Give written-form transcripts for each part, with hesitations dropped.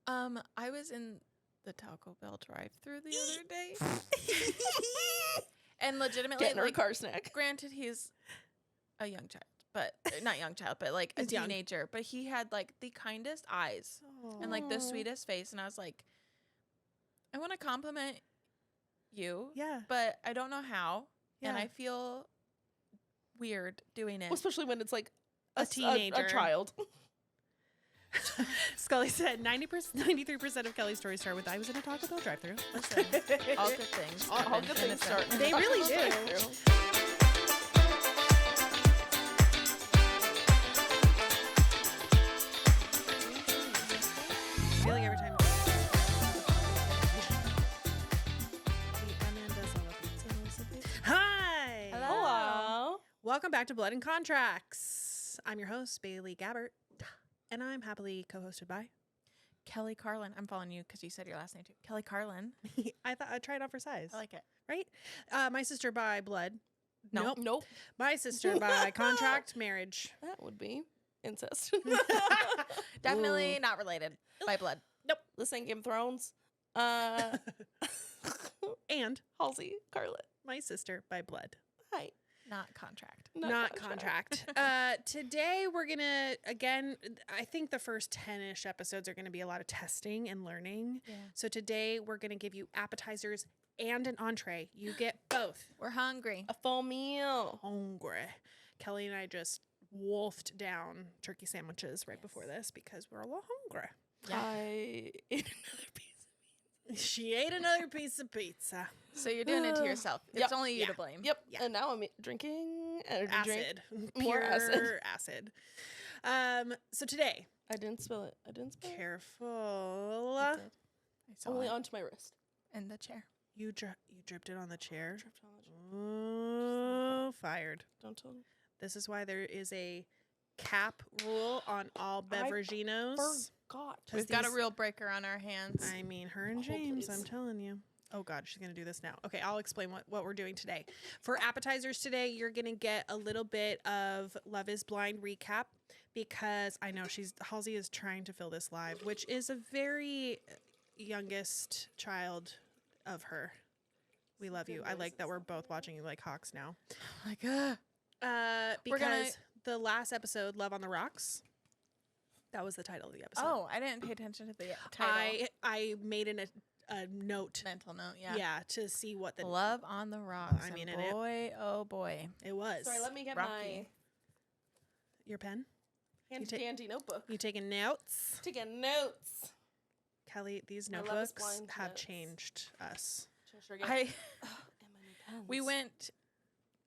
I was in the Taco Bell drive-through the other day, and legitimately, Getting her like, car snack. granted, he's a young child, but not young child, but like a He's young. teenager. But he had like the kindest eyes and like the sweetest face, and I was like, I want to compliment you, Yeah. but I don't know how, and Yeah. I feel weird doing it. Well, especially when it's like A teenager. a child. Scully said 93% of Kelly's stories start with I was in a Taco Bell drive-thru. Listen, all good things. All happen good in things the start. sun. They really do. I feel like every time Hi. Hello. Welcome back to Blood and Contracts. I'm your host, Bailey Gabbert, and I'm happily co-hosted by Kelly Carlin. I'm following you because you said your last name too. Kelly Carlin. I thought I'd try it on for size. I like it. Right? My sister by blood. No. Nope. My sister by contract, marriage. That would be incest. Definitely not related by blood. Nope. This ain't Game of Thrones. And Halsey, Carlet. my sister by blood. Hi. Not contract. Not contract. Today we're going to, again, I think the first 10-ish episodes are going to be a lot of testing and learning. Yeah. So today we're going to give you appetizers and an entree. You get both. We're hungry. A full meal. Hungry. Kelly and I just wolfed down turkey sandwiches right before this because we're a little hungry. Yeah. I ate another piece. She ate another piece of pizza. So you're doing it to yourself. It's Yep. only you Yeah. to blame. Yep. Yeah. And now I'm drinking energy drink. Acid. More Pure acid. acid. So today, I didn't spill it. careful. I did. I saw Only it onto my wrist. in the chair. You dripped it on the chair. Dripped on the chair. Oh, fired. Don't tell me. This is why there is a cap rule on all beveraginos. Forgot. Because We've got a these- real breaker on our hands. I mean, her and Oh, James, I'm please. telling you. Oh, God, she's going to do this now. Okay, I'll explain what we're doing today. For appetizers today, you're going to get a little bit of Love is Blind recap because I know Halsey is trying to fill this live, which is a very youngest child of her. We love you. I like that we're both watching you like hawks now. Like, Because We're gonna- the last episode, Love on the Rocks, that was the title of the episode. oh, I didn't pay attention to the title. I made a note. Mental note, yeah. Yeah, to see what the Love on the rocks. I mean, and and it- boy, oh boy. it was. Sorry, let me get Rocky. Your pen? my handy take- dandy notebook. You taking notes? Taking notes. Kelly, these My Love is notebooks Blind have notes. changed us. Should I get- I and my new pens. we went.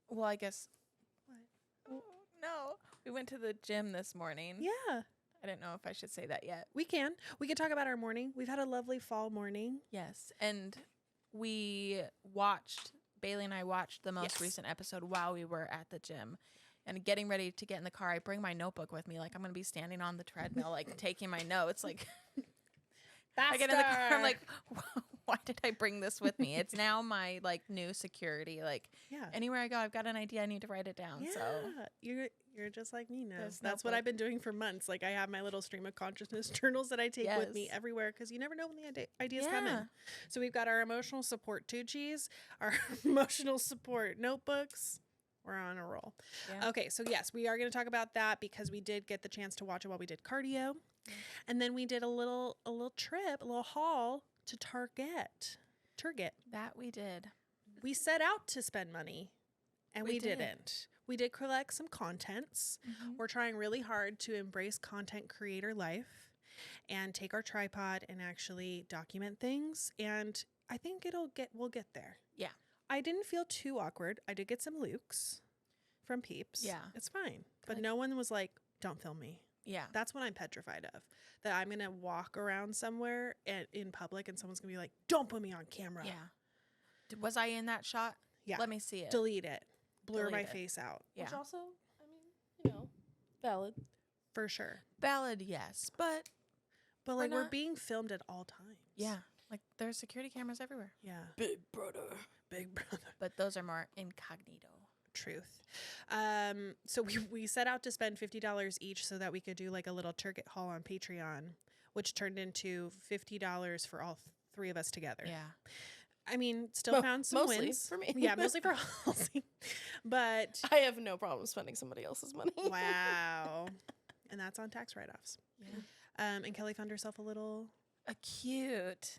Well, I guess. Oh, no, we went to the gym this morning. Yeah, I didn't know if I should say that yet. we can. We can talk about our morning. We've had a lovely fall morning. Yes, and Bailey and I watched the most Yes. recent episode while we were at the gym. And getting ready to get in the car, I bring my notebook with me. Like, I'm going to be standing on the treadmill, like, taking my notes. Like, I get in the car, I'm like, why did I bring this with me? It's now my, like, new security. Like, Yeah. anywhere I go, I've got an idea. I need to write it down. Yeah, So, you're just like me now. This That's what I've notebook. been doing for months. Like I have my little stream of consciousness journals that I take with me Yes. everywhere because you never know when the ideas come in. Yeah. So we've got our emotional support Tucci's, our emotional support notebooks. We're on a roll. Yeah. Okay, so yes, we are going to talk about that because we did get the chance to watch it while we did cardio, and then we did a little trip, a little haul to Target. that we did. We set out to spend money, and We we did. didn't. We did collect some contents. Mm-hmm. We're trying really hard to embrace content creator life and take our tripod and actually document things. And I think we'll get there. Yeah. I didn't feel too awkward. I did get some Lukes from Peeps. Yeah. It's fine. But Good. no one was like, don't film me. Yeah. That's what I'm petrified of. That I'm going to walk around somewhere in public and someone's going to be like, don't put me on camera. Yeah. Was I in that shot? Yeah. Let me see it. Delete it. Blur Delete my it. face out. Yeah. Which also, I mean, valid. For sure. Valid, yes. But But like we're not. being filmed at all times. yeah, like there's security cameras everywhere. Yeah. Big brother. Big brother. But those are more incognito. Truth. So we set out to spend $50 each so that we could do like a little turkey haul on Patreon. which turned into $50 for all three of us together. Yeah. I mean, still found some mostly wins for me. Yeah, mostly for Halsey. But I have no problem spending somebody else's money. wow. And that's on tax write-offs. Yeah. And Kelly found herself A cute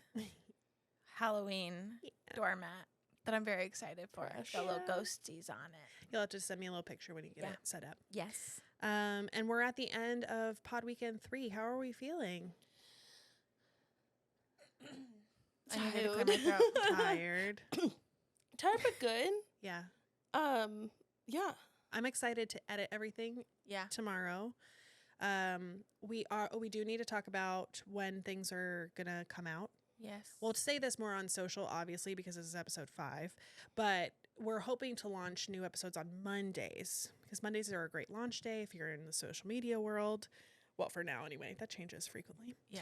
Halloween doormat that I'm very excited for. It's got little ghosties on it. You'll have to send me a little picture when you get it set up. Yes. And we're at the end of Pod Weekend 3. How are we feeling? I need to clear my throat. Tired. Tired but good. Yeah. Yeah. I'm excited to edit everything Yeah. tomorrow. We do need to talk about when things are gonna come out. Yes. We'll say this more on social, obviously, because this is episode 5. But we're hoping to launch new episodes on Mondays, because Mondays are a great launch day if you're in the social media world. Well, for now, anyway. That changes frequently. Yeah.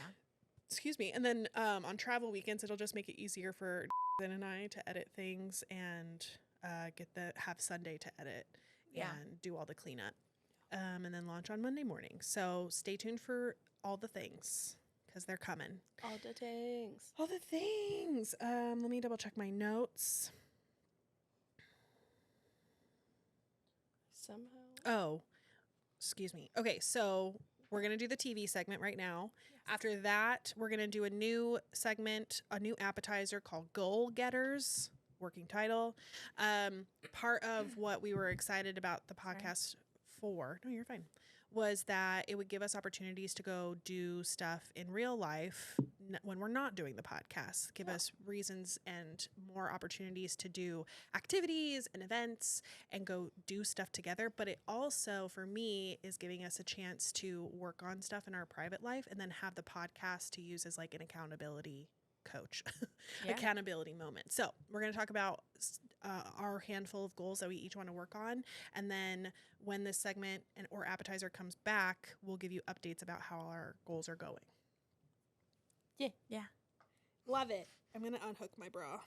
Excuse me. And then on travel weekends, it'll just make it easier for and I to edit things and have Sunday to edit and do all the cleanup. And then launch on Monday morning. So stay tuned for all the things, because they're coming. All the things. All the things. Let me double check my notes. Somehow. Oh, excuse me. Okay, so we're going to do the TV segment right now. Yes. After that, we're going to do a new segment, a new appetizer called Goal Getters, working title. Part of what we were excited about the podcast for, no, you're fine, was that it would give us opportunities to go do stuff in real life when we're not doing the podcast, give us reasons and more opportunities to do activities and events and go do stuff together. But it also, for me, is giving us a chance to work on stuff in our private life and then have the podcast to use as like an accountability coach, accountability moment. So we're going to talk about our handful of goals that we each want to work on. And then when this segment or appetizer comes back, we'll give you updates about how our goals are going. Yeah. Yeah. Love it. I'm going to unhook my bra.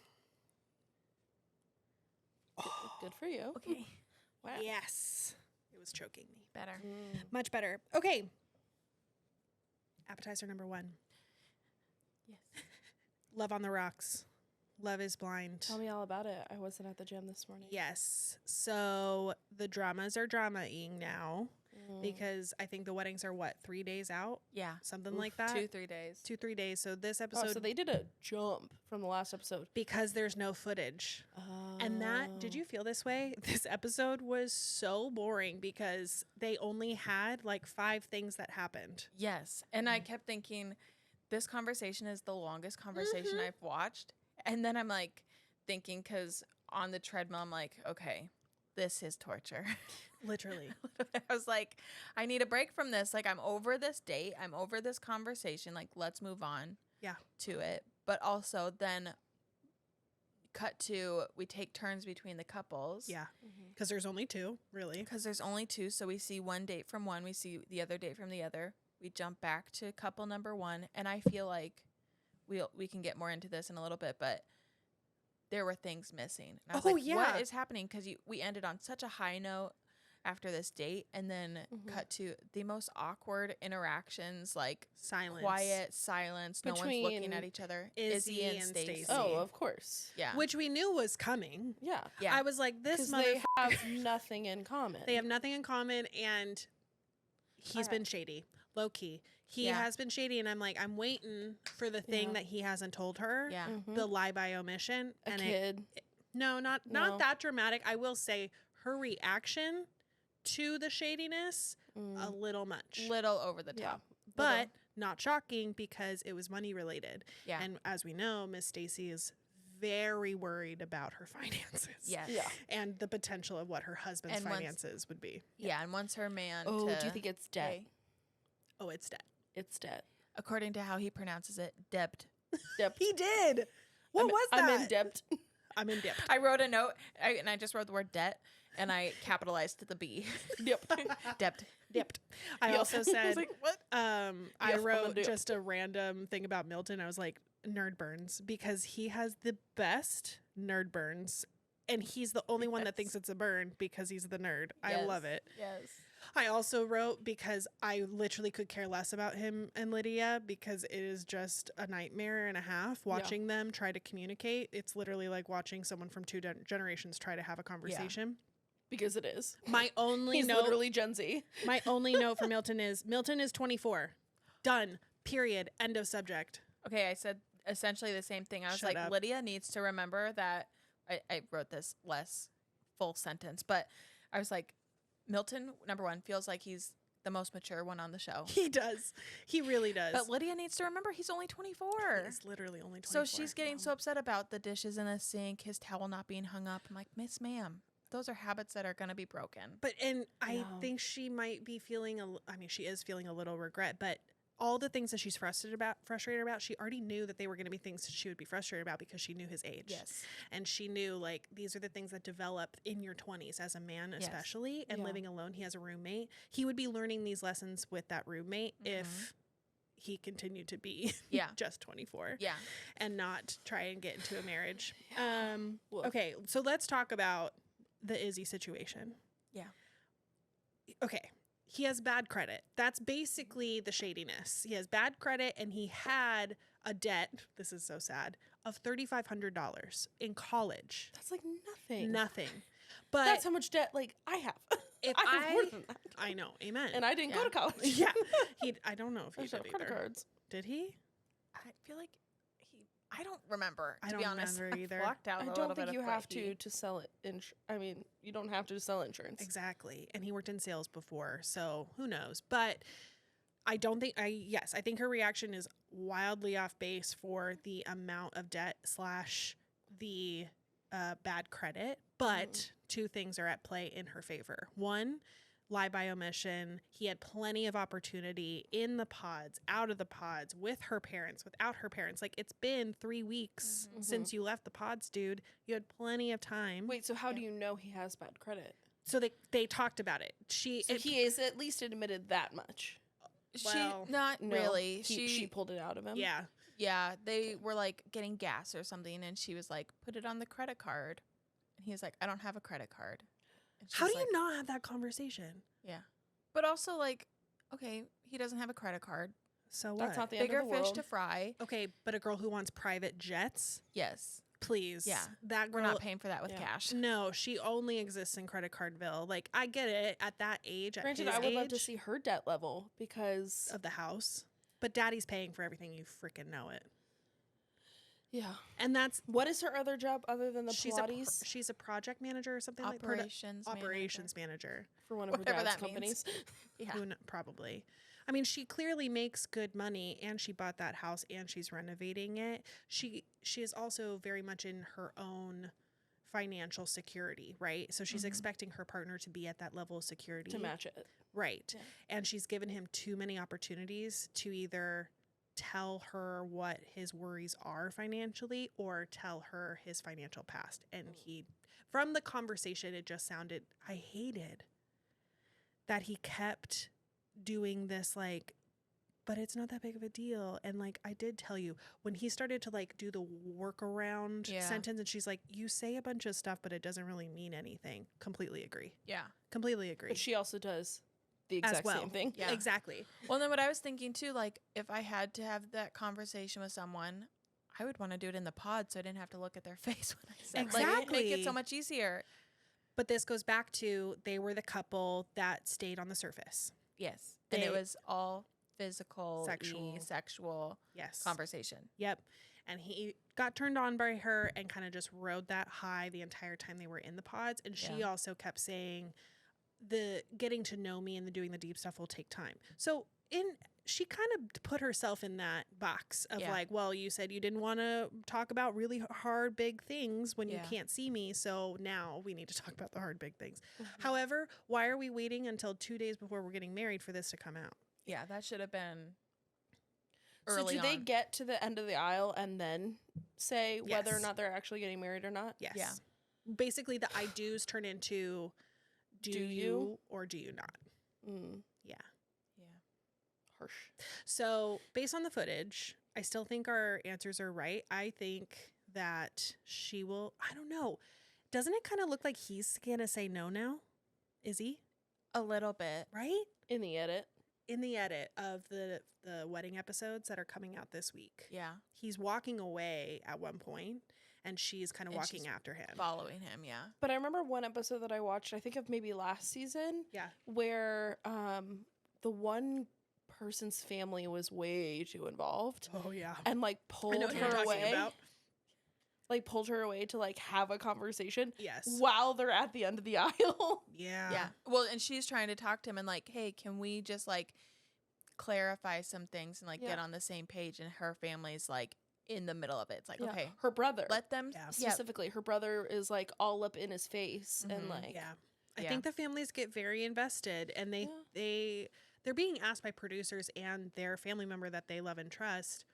Good for you. Okay. Wow. Yes. It was choking me. Better. Much better. Okay. Appetizer number 1. Yes. Love on the Rocks. Love is Blind. Tell me all about it. I wasn't at the gym this morning. Yes. So the dramas are drama-ing now because I think the weddings are 3 days out? Yeah. Something like that? 2-3 days. 2-3 days. So this episode. Oh, so they did a jump from the last episode. Because there's no footage. And that, did you feel this way? This episode was so boring because they only had like 5 things that happened. Yes. And I kept thinking, this conversation is the longest conversation I've watched. And then I'm like thinking, because on the treadmill, I'm like, okay, this is torture. Literally. I was like, I need a break from this. Like, I'm over this date. I'm over this conversation. Like, let's move on to it. But also then cut to, we take turns between the couples. Yeah. Because there's only 2, really. Because there's only 2. So we see one date from one. We see the other date from the other. We jump back to couple number 1. And I feel like we can get more into this in a little bit, but there were things missing. And I was like, what is happening? Because we ended on such a high note after this date, and then cut to the most awkward interactions, like quiet silence. No one's looking at each other. Izzy and Stacey. Oh, of course. Yeah. Which we knew was coming. Yeah. I was like, this they have nothing in common. They have nothing in common, and he's been shady. Low key. He has been shady, and I'm like, I'm waiting for the thing that he hasn't told her. Yeah. The lie by omission. A kid. Not that dramatic. I will say her reaction to the shadiness, a little much. Little over the top. But not shocking because it was money related. Yeah. And as we know, Miss Stacey is very worried about her finances. Yes. Yeah. And the potential of what her husband's finances would be. Yeah. And once her man do you think it's debt? Oh, it's debt. It's debt. According to how he pronounces it, debt. He did. What was that? I'm in debt. I'm in debt. I wrote a note, and I just wrote the word debt, and I capitalized the B. Yep. Debt. Dipped. I also said, I was like, what? I wrote just a random thing about Milton. I was like, nerd burns, because he has the best nerd burns, and he's the only one that thinks it's a burn because he's the nerd. I love it. Yes. I also wrote because I literally could care less about him and Lydia because it is just a nightmare and a half watching them try to communicate. It's literally like watching someone from two generations try to have a conversation. Because it is. My only He's note, literally Gen Z. my only note for Milton is 24. Done. Period. End of subject. Okay, I said essentially the same thing. I was Shut like, up. Lydia needs to remember that I wrote this less full sentence, but I was like, Milton, number one, feels like he's the most mature one on the show. He does. He really does. But Lydia needs to remember he's only 24. He's literally only 24. So she's getting so upset about the dishes in the sink, his towel not being hung up. I'm like, Miss Ma'am, those are habits that are going to be broken. But, and I No. think she might be feeling, she is feeling a little regret, but all the things that she's frustrated about, she already knew that they were going to be things that she would be frustrated about because she knew his age. Yes. And she knew, like, these are the things that develop in your 20s as a man, Yes. especially, and Yeah. living alone. He has a roommate. He would be learning these lessons with that roommate if he continued to be Yeah. just 24 Yeah. and not try and get into a marriage. Woof. Okay, so let's talk about the Izzy situation. Yeah. Okay. He has bad credit. That's basically the shadiness. He has bad credit and he had a debt, this is so sad, of $3,500 in college. That's like nothing. Nothing. But That's how much debt like I have. if I have more than that. I know, amen. And I didn't go Yeah. to college. yeah, I don't know if I he just have did credit either. cards. Did he? I feel like I don't remember, I to don't be honest. remember I've either. blocked out I a don't little think bit you of have what to sell it. I mean, you don't have to sell insurance. Exactly. And he worked in sales before, so who knows? But I don't think I think her reaction is wildly off base for the amount of debt / the bad credit. But two things are at play in her favor. One, lie by omission. He had plenty of opportunity in the pods, out of the pods, with her parents, without her parents. Like, it's been 3 weeks since you left the pods, dude. You had plenty of time. Wait, so how do you know he has bad credit? So they talked about it. So he is at least admitted that much. Well, not No, really. She pulled it out of him. yeah. They were like getting gas or something, and she was like, "Put it on the credit card." And he was like, "I don't have a credit card." And How she's do you like, not have that conversation? Yeah, but also like, okay, he doesn't have a credit card. So That's what? not the end Bigger of the fish world. to fry. Okay, but a girl who wants private jets, Yes. please. Yeah. That girl. We're not paying for that with Yeah. cash. No, she only exists in credit cardville. Like, I get it at that age. Granted, at I his would love to age see her debt level because of the house, but daddy's paying for everything. You freaking know it. yeah. And that's What is her other job other than the she's Pilates she's a project manager or something like operations manager. for one of her whatever dad's that means. companies? Yeah. Probably. I mean, she clearly makes good money, and she bought that house, and she's renovating it. She is also very much in her own financial security, right? So she's expecting her partner to be at that level of security To match it. right? Yeah. And she's given him too many opportunities to either tell her what his worries are financially or tell her his financial past. And he, from the conversation, it just sounded, I hated that he kept doing this, like, but it's not that big of a deal. And like, I did tell you when he started to like do the workaround Yeah. sentence, and she's like, you say a bunch of stuff, but it doesn't really mean anything. Completely agree. Yeah. Completely agree. But she also does the As exact well. same thing. Yeah. Exactly. Well, then what I was thinking too, like if I had to have that conversation with someone, I would want to do it in the pod so I didn't have to look at their face when I said it. Like, make Exactly. it so much easier. But this goes back to they were the couple that stayed on the surface. Yes. And They- it was all physical, Sexual. Yes. conversation. Yep. And he got turned on by her and kind of just rode that high the entire time they were in the pods. And she Yeah. also kept saying the getting to know me and the doing the deep stuff will take time. So she kind of put herself in that box of Yeah. like, well, you said you didn't want to talk about really hard, big things when you Yeah. can't see me. So now we need to talk about the hard, big things. Mm-hmm. However, why are we waiting until 2 days before we're getting married for this to come out? Yeah, that should have been So early do they on. get to the end of the aisle and then say whether or Yes. not they're actually getting married or not? Yes. Yeah. Basically, the I do's turn into do Do you you? or do you not? Mm, Yeah. Yeah. harsh. So, based on the footage, I still think our answers are right. I think that she will, I don't know. Doesn't it kind of look like he's going to say no now? Is he? A little bit. right? In the edit. In the edit of the wedding episodes that are coming out this week. Yeah. He's walking away at one point, and she's kind of And walking she's after him. Following him, yeah. But I remember one episode that I watched, I think of maybe last season, Yeah. where the one person's family was way too involved Oh yeah. and like I pulled know what you're her talking away. about. Like pulled her away to like have a conversation Yes. while they're at the end of the aisle. Yeah. Yeah. Well, and she's trying to talk to him and like, hey, can we just like clarify some things and like get Yeah. on the same page? And her family's like in the middle of it. It's like, Yeah. okay, Her brother. let them. Yeah. Yeah. Specifically, her brother is like all up in his face and Mhm. like Yeah. I Yeah. think the families get very invested, and they're being asked by producers and their family member that they love and trust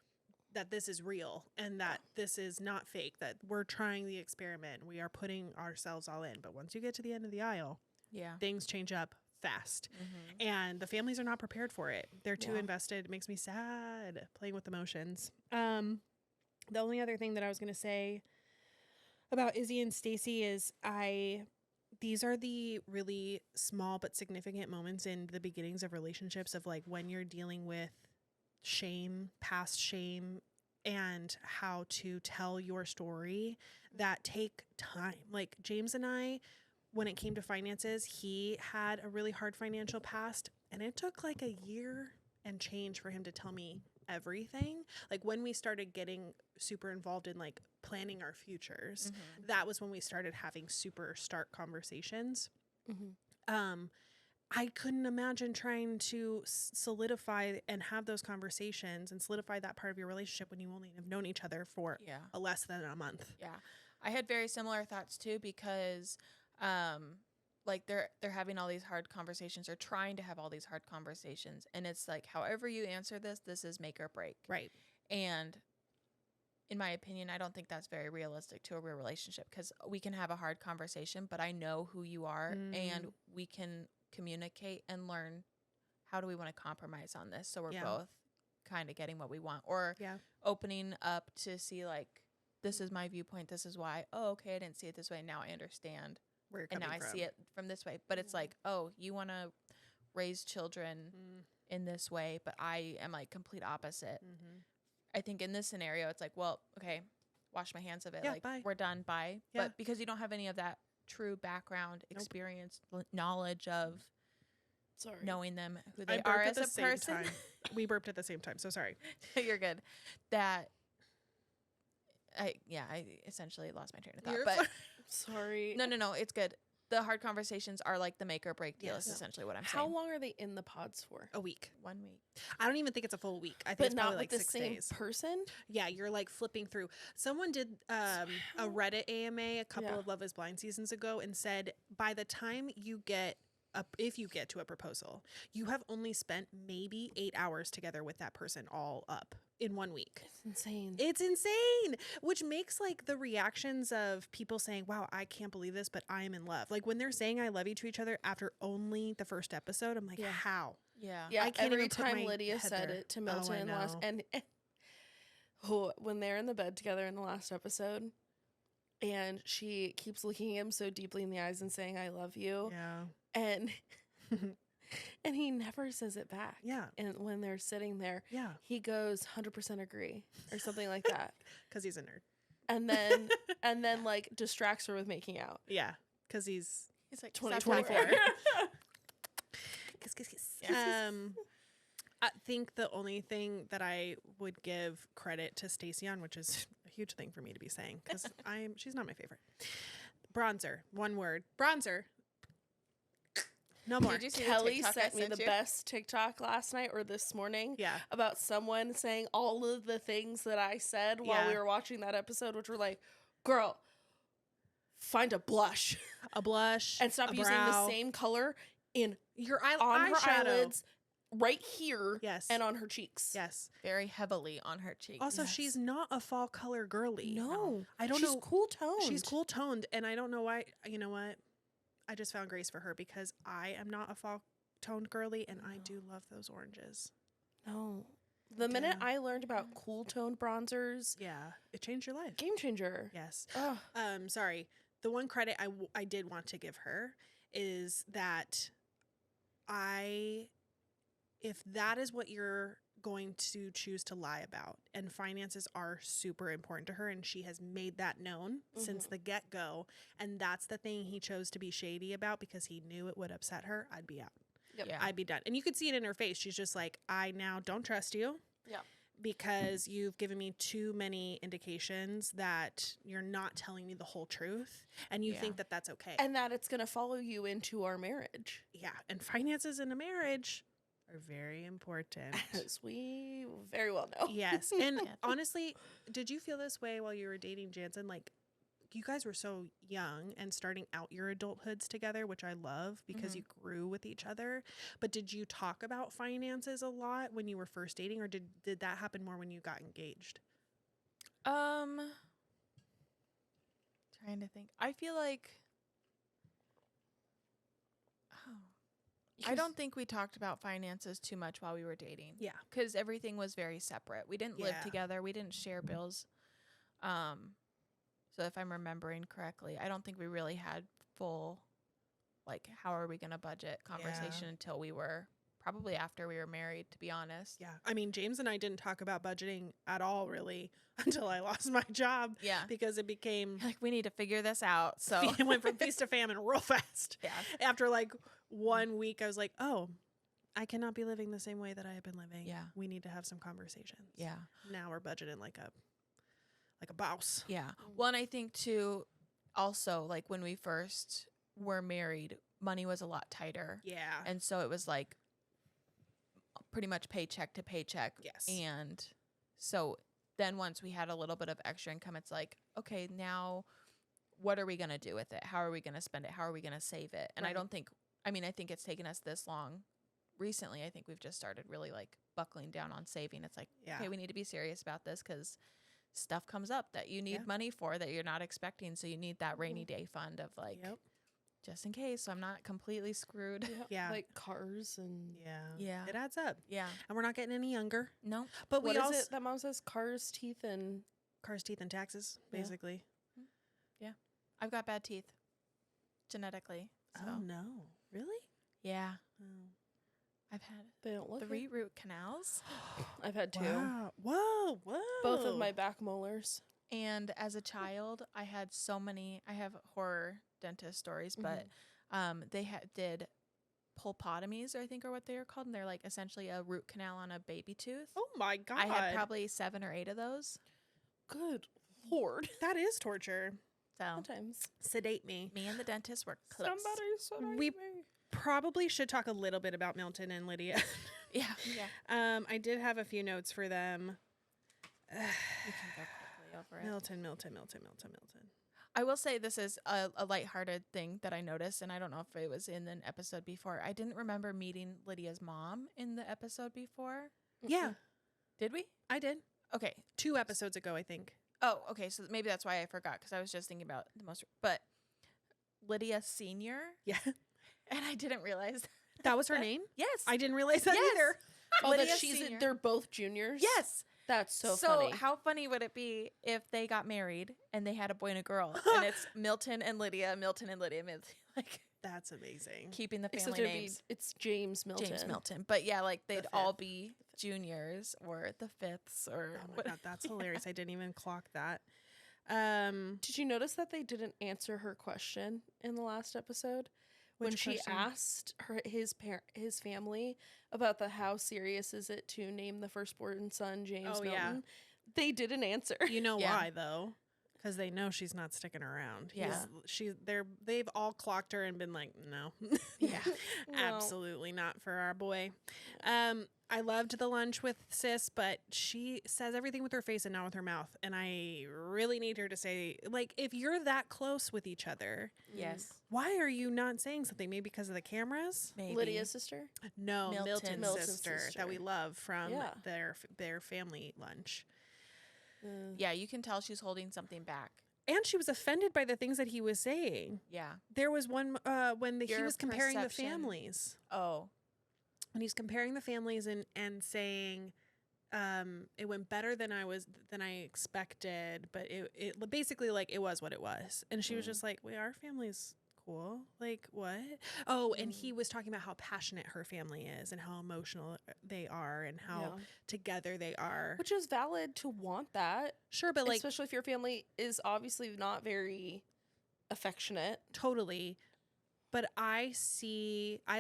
that this is real and that this is not fake, that we're trying the experiment. We are putting ourselves all in. But once you get to the end of the aisle, Yeah. things change up fast. Mm-hmm. And the families are not prepared for it. They're too Yeah. invested. It makes me sad playing with emotions. The only other thing that I was going to say about Izzy and Stacy is these are the really small but significant moments in the beginnings of relationships, of like when you're dealing with shame, past shame, and how to tell your story, that take time. Like James and I, when it came to finances, he had a really hard financial past, and it took like a year and change for him to tell me everything. Like when we started getting super involved in like planning our futures, Mm-hmm. that was when we started having super stark conversations. Mhm. I couldn't imagine trying to solidify and have those conversations and solidify that part of your relationship when you only have known each other for Yeah. less than a month. Yeah. I had very similar thoughts too, because like they're having all these hard conversations or trying to have all these hard conversations, and it's like however you answer this is make or break. Right. And in my opinion, I don't think that's very realistic to a real relationship, because we can have a hard conversation, but I know who you are and we can communicate and learn how do we want to compromise on this so we're Yeah. both kind of getting what we want, or Yeah. opening up to see like, this is my viewpoint, this is why, oh okay, I didn't see it this way, now I understand, Where you're and coming now from. I see it from this way. But it's like, oh, you want to raise children in this way, but I am like complete opposite. Mm-hmm. I think in this scenario it's like, well, okay, wash my hands of it, Yeah, like bye. we're done, bye. Yeah. But because you don't have any of that true background Nope. experience, knowledge of Sorry. knowing them, who I they burped are at as the a same person. time. We burped at the same time, so sorry. You're good. That I essentially lost my train of thought. You're But fine. Sorry. no, it's good. The hard conversations are like the make or break deal. Yes. Is essentially what I'm How saying. long are they in the pods for? A week. 1 week. I don't even think it's a full week. I think But it's probably not like with the 6 same days. person? Yeah, you're like flipping through. Someone did a Reddit AMA a couple Yeah. of Love is Blind seasons ago and said by the time you get if you get to a proposal, you have only spent maybe 8 hours together with that person all up in 1 week. It's insane. It's insane, which makes like the reactions of people saying, wow, I can't believe this, but I am in love. Like when they're saying I love you to each other after only the first episode, I'm like, Yeah. how? Yeah. Yeah, I can't every even put time my Lydia head said there. it to Oh, Milton I in the last, know. and when they're in the bed together in the last episode, and she keeps looking him so deeply in the eyes and saying, I love you. Yeah. And and he never says it back. Yeah. And when they're sitting there, Yeah. he goes 100% agree or something like that. Because he's a nerd. And then like distracts her with making out. Yeah. Because he's He's like 24. 24. Kiss, kiss, kiss. Yes. I think the only thing that I would give credit to Stacey on, which is a huge thing for me to be saying, because she's not my favorite. Bronzer, one word. Bronzer. No more. Did you see Kelly the TikTok I sent me the you? best TikTok last night or this morning Yeah. about someone saying all of the things that I said while we Yeah. were watching that episode, which were like, girl, find a blush A blush. and stop a using brow. the same color on her eyeshadow. eyelids, right here, Yes. and on her cheeks. Yes. Very heavily on her cheeks. Also, Yes. she's not a fall color girly. No, I don't she's know. cool toned. She's cool toned, and I don't know why. You know what? I just found grace for her because I am not a fall toned girly, and I No. do love those oranges. No, the minute do. I learned about cool toned bronzers, Yeah, it changed your life. game changer. Yes. Ugh. Sorry. The one credit I did want to give her is that if that is what you're going to choose to lie about, and finances are super important to her, and she has made that known since the get-go, and that's the thing he chose to be shady about because he knew it would upset her, I'd be out. Yep. Yeah. I'd be done. And you could see it in her face. She's just like, I now don't trust you. Yeah. Because you've given me too many indications that you're not telling me the whole truth, and you think that that's okay. And that it's going to follow you into our marriage. Yeah, and finances in a marriage are very important. As we very well know. Yes. And honestly, did you feel this way while you were dating Jansen? Like, you guys were so young and starting out your adulthoods together, which I love because you grew with each other. But did you talk about finances a lot when you were first dating, or did that happen more when you got engaged? Trying to think. I feel like I don't think we talked about finances too much while we were dating. Yeah. Because everything was very separate. We didn't live Yeah. together. We didn't share bills. So if I'm remembering correctly, I don't think we really had full, like, how are we going to budget conversation until we were probably after we were married, to be honest. Yeah. I mean, James and I didn't talk about budgeting at all, really, until I lost my job. Yeah. Because it became, Like, we need to figure this out. So it went from feast to famine real fast. yeah. After like 1 week, I was like, oh, I cannot be living the same way that I have been living. Yeah. We need to have some conversations. Yeah. Now we're budgeting like a boss. Yeah. Well, and I think too, also, like, when we first were married, money was a lot tighter. Yeah. And so it was like pretty much paycheck to paycheck. Yes. And so then once we had a little bit of extra income, it's like, okay, now what are we going to do with it? How are we going to spend it? How are we going to save it? And I think it's taken us this long. Recently, I think we've just started really like buckling down on saving. It's like, okay, we need to be serious about this because stuff comes up that you need money for that you're not expecting. So you need that rainy day fund of like, just in case, so I'm not completely screwed. Yeah. Like cars and Yeah. It adds up. Yeah. And we're not getting any younger. No. But what we is also it that mom says? Cars, teeth, and cars, teeth, and taxes, basically. Yeah. I've got bad teeth genetically. So. Oh no. Really? Yeah. Oh. I've had they don't look 3 root canals. I've had 2. Wow. Whoa. Both of my back molars. And as a child, I had I have horror dentist stories, but they did pulpotomies, I think are what they are called. And they're like essentially a root canal on a baby tooth. Oh my God. I had probably 7 or 8 of those. Good Lord. That is torture. So Sometimes. Sedate me. me and the dentist were close. We probably should talk a little bit about Milton and Lydia. Yeah. Yeah. I did have a few notes for them. We can go quickly over it. Milton. I will say this is a lighthearted thing that I noticed, and I don't know if it was in an episode before. I didn't remember meeting Lydia's mom in the episode before. Yeah, Did we? I did. Okay. 2 episodes ago, I think. Oh, okay. So maybe that's why I forgot, because I was just thinking about the most. But Lydia Senior, Yeah. and I didn't realize That was her name? Yes. I didn't realize that Yes. either. Oh, Lydia that she's Senior. they're both juniors? Yes. That's so funny. How funny would it be if they got married and they had a boy and a girl, and it's Milton and Lydia, like That's amazing. keeping the Except family it'd be- names. it's James Milton. James Milton. But yeah, like they'd The all fifth. be juniors or the fifths or Oh my what. God, that's hilarious. I didn't even clock that. Did you notice that they didn't answer her question in the last episode? When Which she question? asked his family about how serious is it to name the firstborn son James Oh, Milton, yeah. they didn't answer. You know Yeah. why though? Because they know she's not sticking around. Yeah. They've all clocked her and been like, no, Yeah. No. absolutely not for our boy. I loved the lunch with sis, but she says everything with her face and not with her mouth. And I really need her to say, like, if you're that close with each other, Yes. why are you not saying something? Maybe because of the cameras? Maybe. Lydia's sister? No, Milton's Milton's sister, sister. that we love from Yeah. their family lunch. Yeah, you can tell she's holding something back. And she was offended by the things that he was saying. Yeah. There was one when he Your was comparing the perception. families. Oh. When he's comparing the families and saying it went better than I expected, but it basically like it was what it was. And she was just like, "Well, our family's cool. Like, what? Oh, and he was talking about how passionate her family is and how emotional they are and how together they are. Which is valid to want that. Sure, but like, especially if your family is obviously not very affectionate. Totally. But I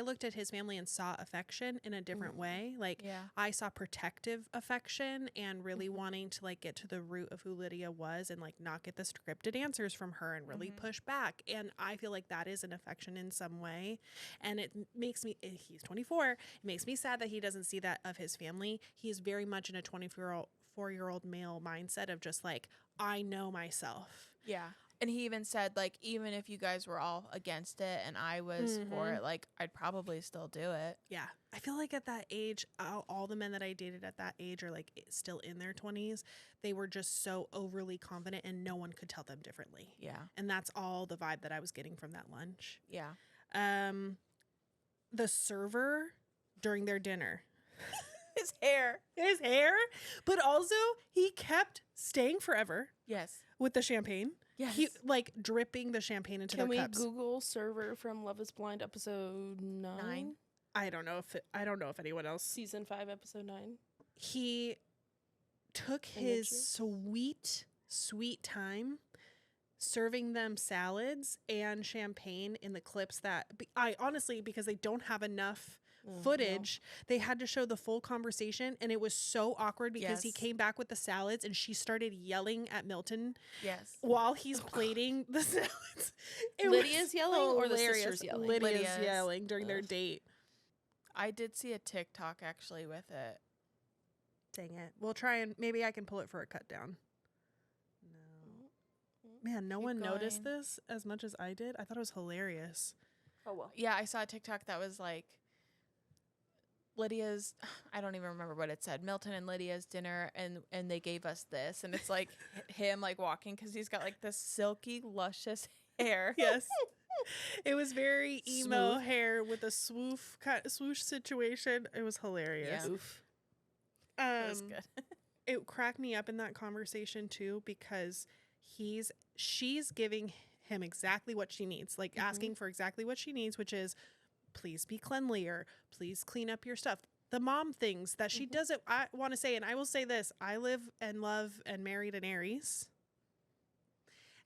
looked at his family and saw affection in a different way. Like, I saw protective affection and really wanting to like get to the root of who Lydia was and like not get the scripted answers from her and really push back. And I feel like that is an affection in some way. And it makes me, he's 24. It makes me sad that he doesn't see that of his family. He's very much in a 24-year-old male mindset of just like, I know myself. Yeah. And he even said, like, even if you guys were all against it and I was for it, like, I'd probably still do it. Yeah. I feel like at that age, all the men that I dated at that age are, like, still in their 20s. They were just so overly confident and no one could tell them differently. Yeah. And that's all the vibe that I was getting from that lunch. Yeah. The server during their dinner. His hair. But also, he kept staying forever. Yes. With the champagne. Yes. He like dripping the champagne into their cups. Can we Google server from Love is Blind episode 9? I don't know if anyone else. Season 5 episode 9. He took his sweet time serving them salads and champagne in the clips that I honestly, because they don't have enough footage, they had to show the full conversation, and it was so awkward because he came back with the salads and she started yelling at Milton while he's plating the salads. Lydia's yelling or the sisters yelling? Lydia's yelling during their date. I did see a TikTok actually with it. Dang it. We'll try and maybe I can pull it for a cut down. No. Man, no one noticed this as much as I did. I thought it was hilarious. Oh, well. Yeah, I saw a TikTok that was like Lydia's, I don't even remember what it said, Milton and Lydia's dinner, and they gave us this. And it's like him like walking because he's got like this silky, luscious hair. Yes. It was very emo hair with a swoosh situation. It was hilarious. Yeah. It was good. It cracked me up in that conversation too because she's giving him exactly what she needs, like asking for exactly what she needs, which is please be cleanlier, please clean up your stuff. The mom things that she doesn't. I want to say, and I will say this: I live and love and married an Aries.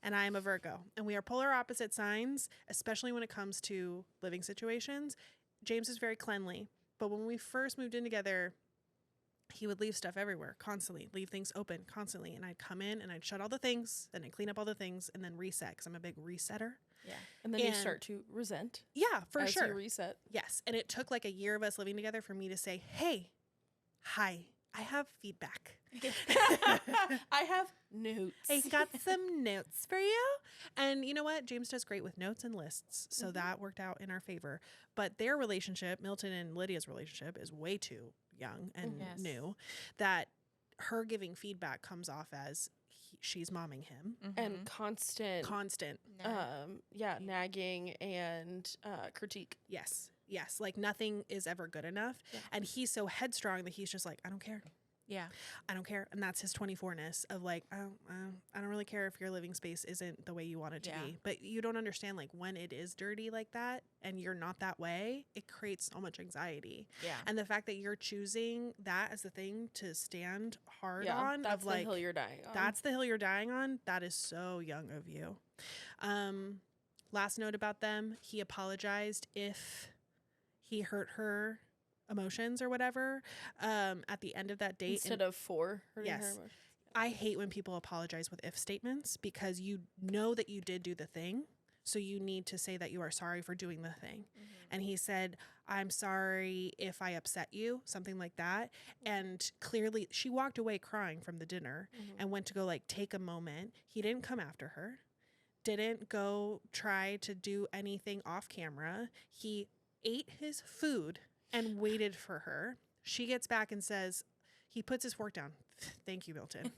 And I am a Virgo. And we are polar opposite signs, especially when it comes to living situations. James is very cleanly. But when we first moved in together, he would leave stuff everywhere constantly, leave things open constantly. And I'd come in and I'd shut all the things, then I'd clean up all the things and then reset because I'm a big resetter. Yeah. And then you start to resent. Yeah, for sure. You reset. Yes. And it took like a year of us living together for me to say, hey, hi, I have feedback. I have notes. I got some notes for you. And you know what? James does great with notes and lists. So that worked out in our favor. But their relationship, Milton and Lydia's relationship, is way too young and new that her giving feedback comes off as she's momming him. And constant nagging and critique. Yes. Like nothing is ever good enough. Yeah. And he's so headstrong that he's just like, I don't care. Yeah. I don't care. And that's his 24-ness of like, I don't really care if your living space isn't the way you want it to be. But you don't understand like when it is dirty like that and you're not that way, it creates so much anxiety. Yeah. And the fact that you're choosing that as the thing to stand hard on. That's of like, the hill you're dying on. That's the hill you're dying on. That is so young of you. Last note about them. He apologized if he hurt her emotions or whatever at the end of that date instead of for hurting her emotions. I hate when people apologize with if statements because you know that you did do the thing, so you need to say that you are sorry for doing the thing. And he said, I'm sorry if I upset you, something like that. And clearly she walked away crying from the dinner and went to go like take a moment. He didn't come after her, didn't go try to do anything off camera. He ate his food and waited for her. She gets back and says, he puts his fork down. Thank you, Milton.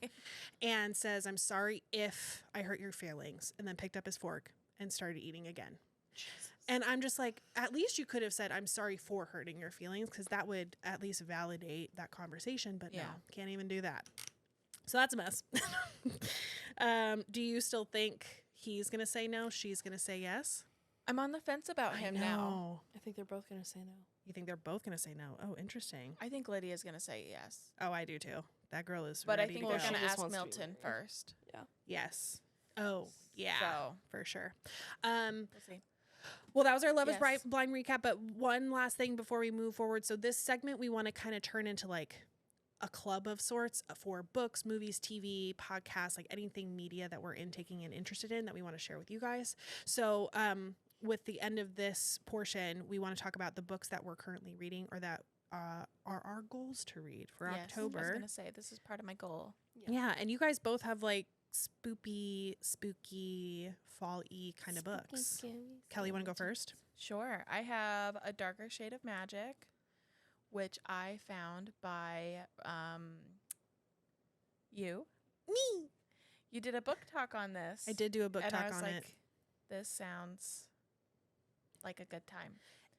And says, I'm sorry if I hurt your feelings. And then picked up his fork and started eating again. Jesus. And I'm just like, at least you could have said, I'm sorry for hurting your feelings, because that would at least validate that conversation. But no, can't even do that. So that's a mess. Do you still think he's going to say no? She's going to say yes? I'm on the fence about I him now. I think they're both going to say no. You think they're both going to say no? Oh, interesting. I think Lydia's going to say yes. Oh, I do too. That girl is But I ready think to we're go. going to She just ask wants to be Milton married. first. Yes. Oh, yeah. So, For sure. we'll see. Well, that was our Love is Yes. Blind recap. But one last thing before we move forward. So this segment we want to kind of turn into like a club of sorts for books, movies, TV, podcasts, like anything media that we're intaking and interested in that we want to share with you guys. So with the end of this portion, we want to talk about the books that we're currently reading or that are our goals to read for Yes, I was October. going to say, this is part of my goal. Yeah, and you guys both have like spooky, fall-y kind of books. Kelly, you want to go first? Sure. I have A Darker Shade of Magic, which I found by you. Me. You did a book talk on this. I did do a book and talk I was on like, it. this sounds like a good time.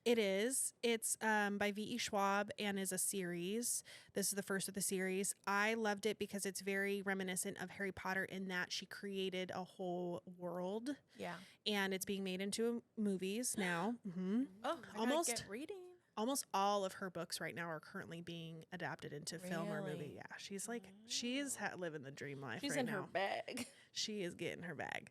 It is. It's by V.E. Schwab and is a series. This is the first of the series. I loved it because it's very reminiscent of Harry Potter in that she created a whole world Yeah. and it's being made into movies now. Oh, I Almost. gotta get reading. Almost all of her books right now are currently being adapted into film or movie. Really? Yeah, she's like, she's living the dream life She's right in now. her bag. She is getting her bag.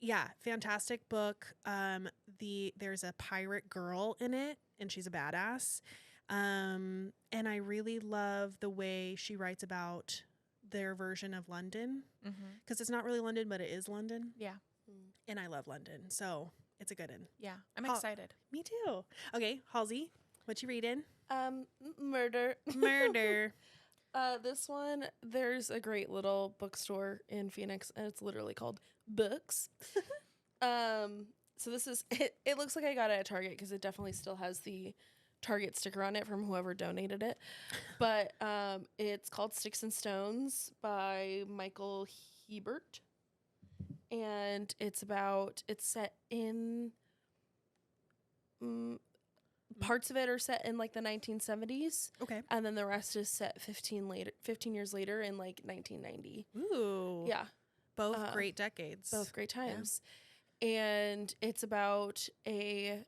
Yeah, fantastic book. There's a pirate girl in it, and she's a badass. And I really love the way she writes about their version of London, Mm-hmm. because it's not really London, but it is London. Yeah. And I love London, so it's a good one. Yeah. I'm Ho- excited. Me too. Okay, Halsey, what you reading? Murder. Murder. This one, there's a great little bookstore in Phoenix, and it's literally called Books. So this is it. It looks like I got it at Target because it definitely still has the Target sticker on it from whoever donated it. But it's called Sticks and Stones by Michael Hebert, and it's set in. Parts of it are set in like the 1970s, Okay. and then the rest is set 15 years later in like 1990. Ooh. Yeah, Both great decades. both great times. And it's about a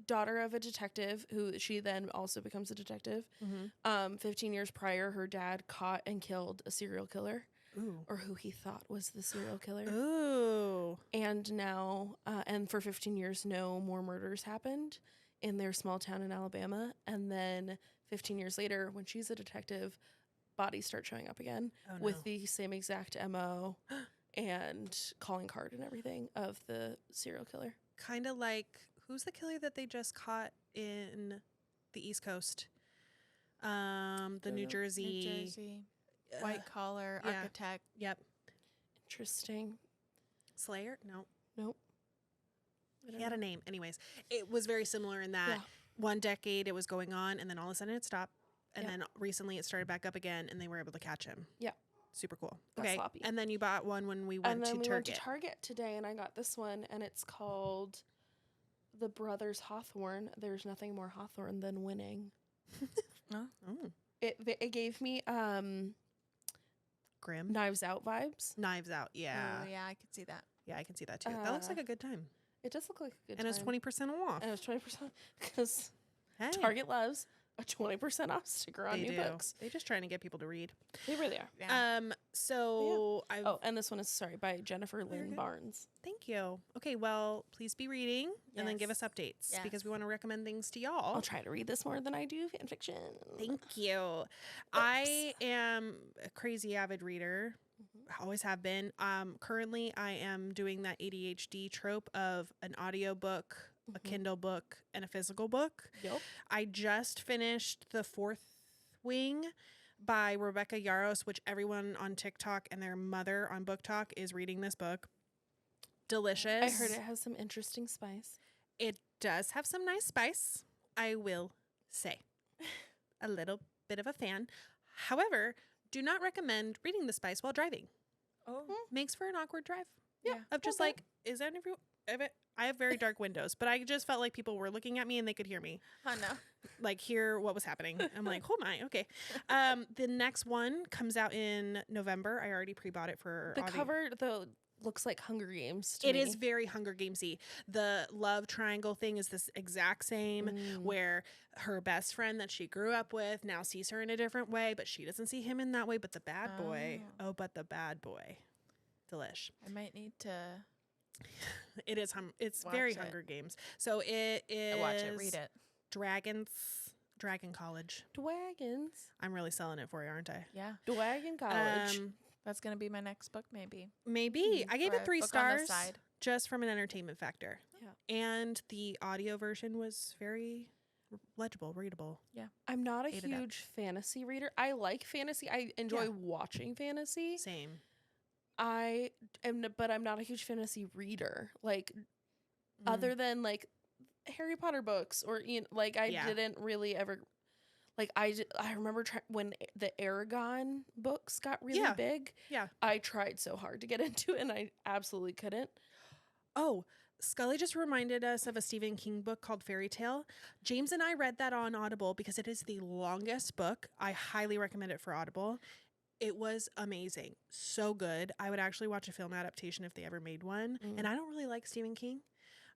daughter of a detective who she then also becomes a detective. 15 years prior, her dad caught and killed a serial killer, Ooh. or who he thought was the serial killer. Ooh. And now, and for 15 years, no more murders happened in their small town in Alabama. And then 15 years later, when she's a detective, bodies start showing up again Oh, no. with the same exact MO and calling card and everything of the serial killer. Kind of like, who's the killer that they just caught in the East Coast? The New Jersey. New Jersey. White collar yeah. architect. Yep. Interesting. Slayer? No. Nope. I don't He had a know. name. Anyways, it was very similar in that Yeah. one decade it was going on and then all of a sudden it stopped. And Yeah. then recently it started back up again and they were able to catch him. Yeah. Super cool. Got Okay. sloppy. And then you bought one when we And went then to we Target. went to Target today, and I got this one, and it's called The Brothers Hawthorne. There's nothing more Hawthorne than winning. Oh. It gave me Grim. Knives Out vibes. Knives Out. Yeah. Oh, yeah, I could see that. Yeah, I can see that too. That looks like a good time. It does look like a good And it's time. 20% off. And it was 20% because Hey. Target loves a 20% off sticker on They new do. books. They're just trying to get people to read. They really are. Yeah. So I Oh, and this one is by Jennifer you're Lynn good. Barnes. thank you. Okay, well, please be reading and then give us Yes. updates because we Yes. want to recommend things to y'all. I'll try to read this more than I do fan fiction. Thank you. I am a crazy avid reader. Always have been. Currently I am doing that ADHD trope of an audiobook, a Kindle book, and a physical book. Yep. I just finished The Fourth Wing by Rebecca Yarros, which everyone on TikTok and their mother on Book Talk is reading this book. Delicious. I heard it has some interesting spice. It does have some nice spice, I will say. A little bit of a fan. However, do not recommend reading the spice while driving. Oh. Makes for an awkward drive. Yeah. Of just Okay. like, is that every? I have very dark windows, but I just felt like people were looking at me and they could hear me, Oh, no. like hear what was happening. I'm like, oh my, okay. The next one comes out in November. I already pre-bought it for The audio- cover, looks like Hunger Games to It me. is very Hunger Gamesy. The love triangle thing is this exact same, where her best friend that she grew up with now sees her in a different way, but she doesn't see him in that way. But the bad boy, but the bad boy, delish. I might need to It is. It's watch very it. Hunger Games. So it is. watch it, read it. Dragon College. Dragons. I'm really selling it for you, aren't I? Yeah, Dragon College. that's gonna be my next book, maybe. Maybe. I gave Or it a 3 book on the stars side. just from an entertainment factor. Yeah. And the audio version was very legible, readable. I'm not a Ate it up. huge fantasy reader. I like fantasy. I enjoy watching fantasy. Same. But I'm not a huge fantasy reader. Like, other than like Harry Potter books, or like I didn't really ever. Like I remember when the Aragon books got really big. Yeah. I tried so hard to get into it, and I absolutely couldn't. Oh, Scully just reminded us of a Stephen King book called Fairy Tale. James and I read that on Audible because it is the longest book. I highly recommend it for Audible. It was amazing. So good. I would actually watch a film adaptation if they ever made one. And I don't really like Stephen King.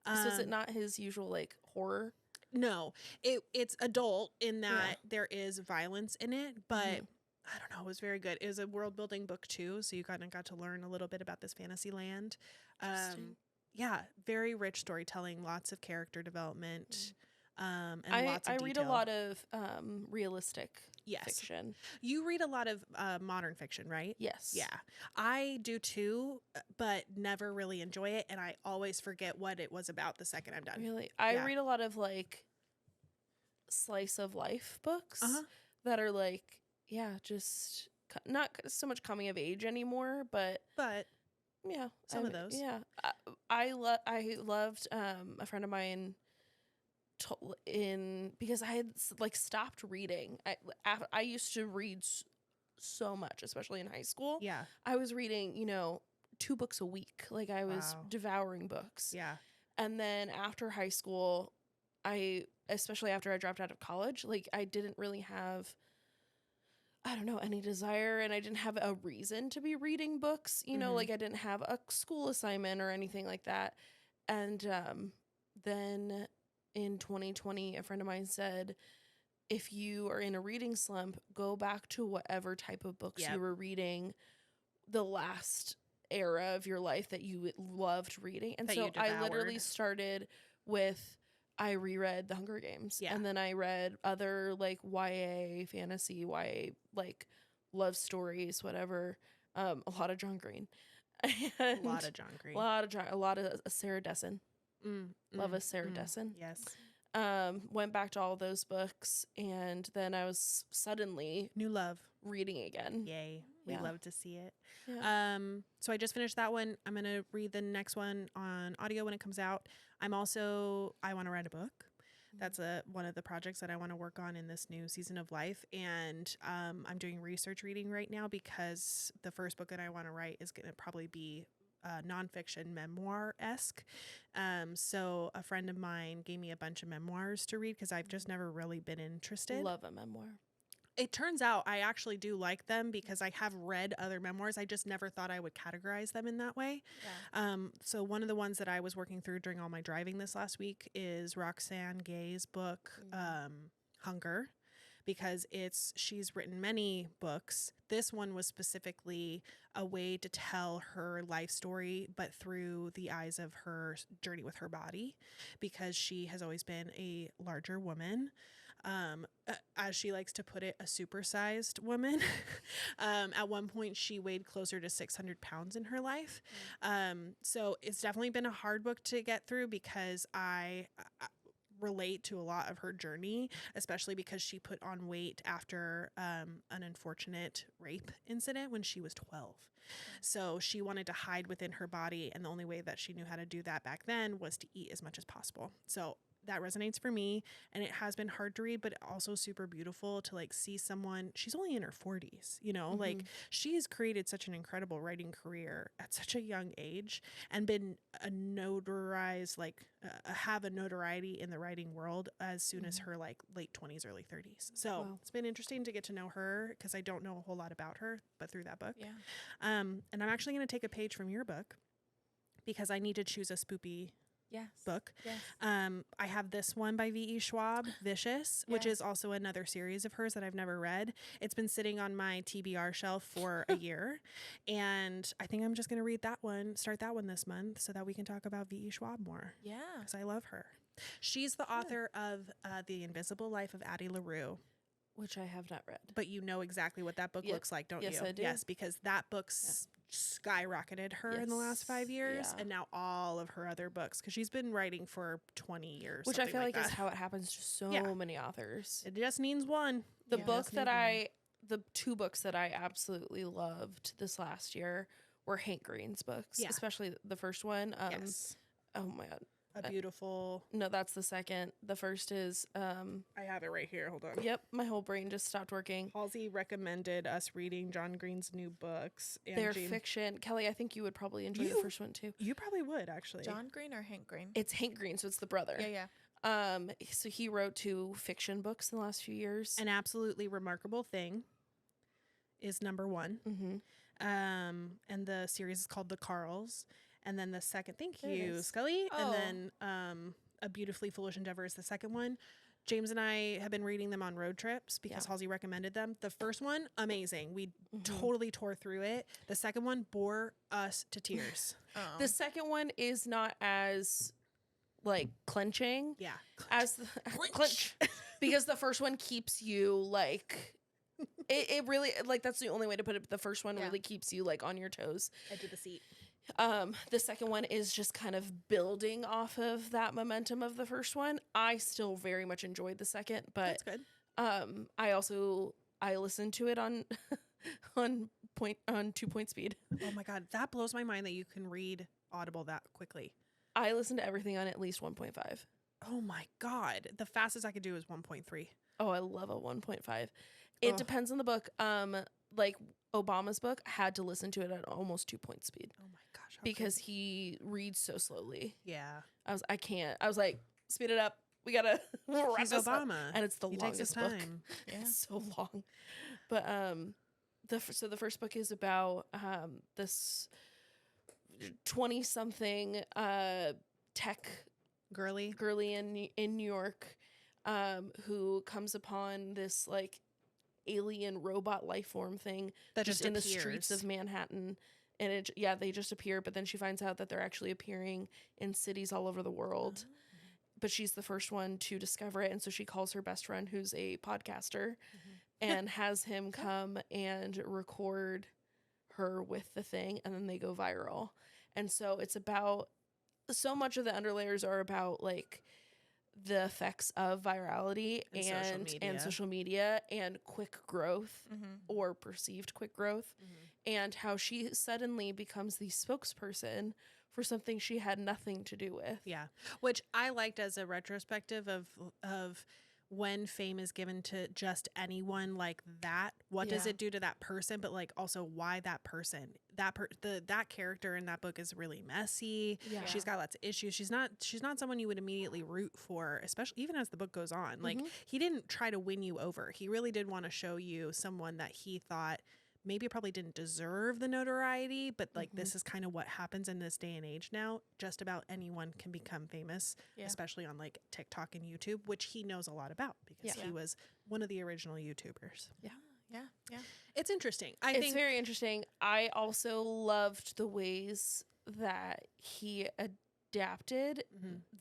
So is it not his usual like horror? No, it's adult in that there is violence in it, but I don't know, it was very good. It was a world building book too, so you kind of got to learn a little bit about this fantasy land. Yeah, very rich storytelling, lots of character development, and lots of I detail. read a lot of realistic fiction. You read a lot of modern fiction, right? Yes. Yeah, I do too, but never really enjoy it, and I always forget what it was about the second I'm done. Really? I read a lot of like slice of life books that are like, just not so much coming of age anymore, but yeah, some of those. Yeah. I loved a friend of mine because I had like stopped reading. I used to read so much, especially in high school. Yeah. I was reading, 2 books a week. Like I was devouring books. Yeah. And then after high school, especially after I dropped out of college, like I didn't really have, I don't know, any desire, and I didn't have a reason to be reading books, like I didn't have a school assignment or anything like that. And then in 2020, a friend of mine said, if you are in a reading slump, go back to whatever type of books you were reading the last era of your life that you loved reading. And so I literally started with, I reread The Hunger Games. Yeah. And then I read other like YA fantasy, YA like love stories, whatever. A lot of John Green. A lot of John Green. A lot of Sarah Dessen. Love a Sarah Dessen. Yes. Went back to all those books, and then I was suddenly New love. reading again. Yay. We Yeah. love to see it. Yeah. So I just finished that one. I'm going to read the next one on audio when it comes out. I want to write a book. That's one of the projects that I want to work on in this new season of life. And I'm doing research reading right now because the first book that I want to write is going to probably be nonfiction memoir-esque. So a friend of mine gave me a bunch of memoirs to read because I've just never really been interested. Love a memoir. It turns out I actually do like them because I have read other memoirs. I just never thought I would categorize them in that way. Yeah. So one of the ones that I was working through during all my driving this last week is Roxane Gay's book, Hunger, because she's written many books. This one was specifically a way to tell her life story, but through the eyes of her journey with her body, because she has always been a larger woman. As she likes to put it, a supersized woman. At one point, she weighed closer to 600 pounds in her life. So it's definitely been a hard book to get through because I relate to a lot of her journey, especially because she put on weight after an unfortunate rape incident when she was 12. So she wanted to hide within her body, and the only way that she knew how to do that back then was to eat as much as possible. So that resonates for me, and it has been hard to read, but also super beautiful to like see someone. She's only in her 40s, like she's created such an incredible writing career at such a young age and been a notarized, have a notoriety in the writing world as soon as her like late 20s, early 30s. So it's been interesting to get to know her because I don't know a whole lot about her, but through that book. Yeah. And I'm actually going to take a page from your book. because I need to choose a spoopy Yes. book. Yes. I have this one by V.E. Schwab, Vicious, which is also another series of hers that I've never read. It's been sitting on my TBR shelf for a year, and I think I'm just going to start that one this month so that we can talk about V.E. Schwab more. Yeah. Because I love her. She's the author of The Invisible Life of Addie LaRue. Which I have not read. But you know exactly what that book looks like, don't you? Yes, I do. Yes, because that book's skyrocketed her in the last 5 years, Yeah. and now all of her other books, because she's been writing for 20 years. Which I feel like that. is how it happens to so many authors. It just needs one. The the 2 books that I absolutely loved this last year were Hank Green's books, especially the first one. Yes. Oh my God. A beautiful. No, that's the second. The first is. I have it right here. Hold on. Yep, my whole brain just stopped working. Halsey recommended us reading John Green's new books. And They're fiction. Kelly, I think you would probably enjoy the first one too. You probably would, actually. John Green or Hank Green? It's Hank Green, so it's the brother. Yeah. So he wrote 2 fiction books in the last few years. An Absolutely Remarkable Thing is number 1. Mm-hmm. And the series is called The Carls. And then the second, thank There it you, is. Scully. Oh. And then A Beautifully Foolish Endeavor is the second one. James and I have been reading them on road trips because Halsey recommended them. The first one, amazing. We totally tore through it. The second one bore us to tears. The second one is not as like clenching as the clench because the first one keeps you like it really like that's the only way to put it. The first one really keeps you like on your toes, Edge of the seat. The second one is just kind of building off of that momentum of the first one. I still very much enjoyed the second, but That's good. I listened to it on on 2-point speed. Oh my God. That blows my mind that you can read Audible that quickly. I listened to everything on at least 1.5. Oh my God. The fastest I could do is 1.3. Oh, I love a 1.5. It depends on the book. Like Obama's book, I had to listen to it at almost 2-point speed. Oh my gosh. Because he reads so slowly. Yeah. I can't. I was like, speed it up. We gotta wrap He's this up. Obama. And it's the He takes his longest book. time. Yeah. It's so long. But so the first book is about this 20-something tech Girly. in New York who comes upon this like alien robot life form thing That just in appears. the streets of Manhattan. And they just appear, but then she finds out that they're actually appearing in cities all over the world. But she's the first one to discover it, and so she calls her best friend, who's a podcaster, and has him come and record her with the thing, and then they go viral. And so it's about so much of the underlayers are about like the effects of virality and social media and quick growth or perceived quick growth, and how she suddenly becomes the spokesperson for something she had nothing to do with. Yeah. Which I liked as a retrospective of when fame is given to just anyone like that. What does it do to that person? But like also why that person, that character in that book is really messy. Yeah. She's got lots of issues. She's not someone you would immediately root for, especially even as the book goes on. Like he didn't try to win you over. He really did want to show you someone that he thought maybe probably didn't deserve the notoriety, but like this is kind of what happens in this day and age now. Just about anyone can become famous, especially on like TikTok and YouTube, which he knows a lot about because he was one of the original YouTubers. Yeah. It's interesting. It's very interesting. I also loved the ways that he adapted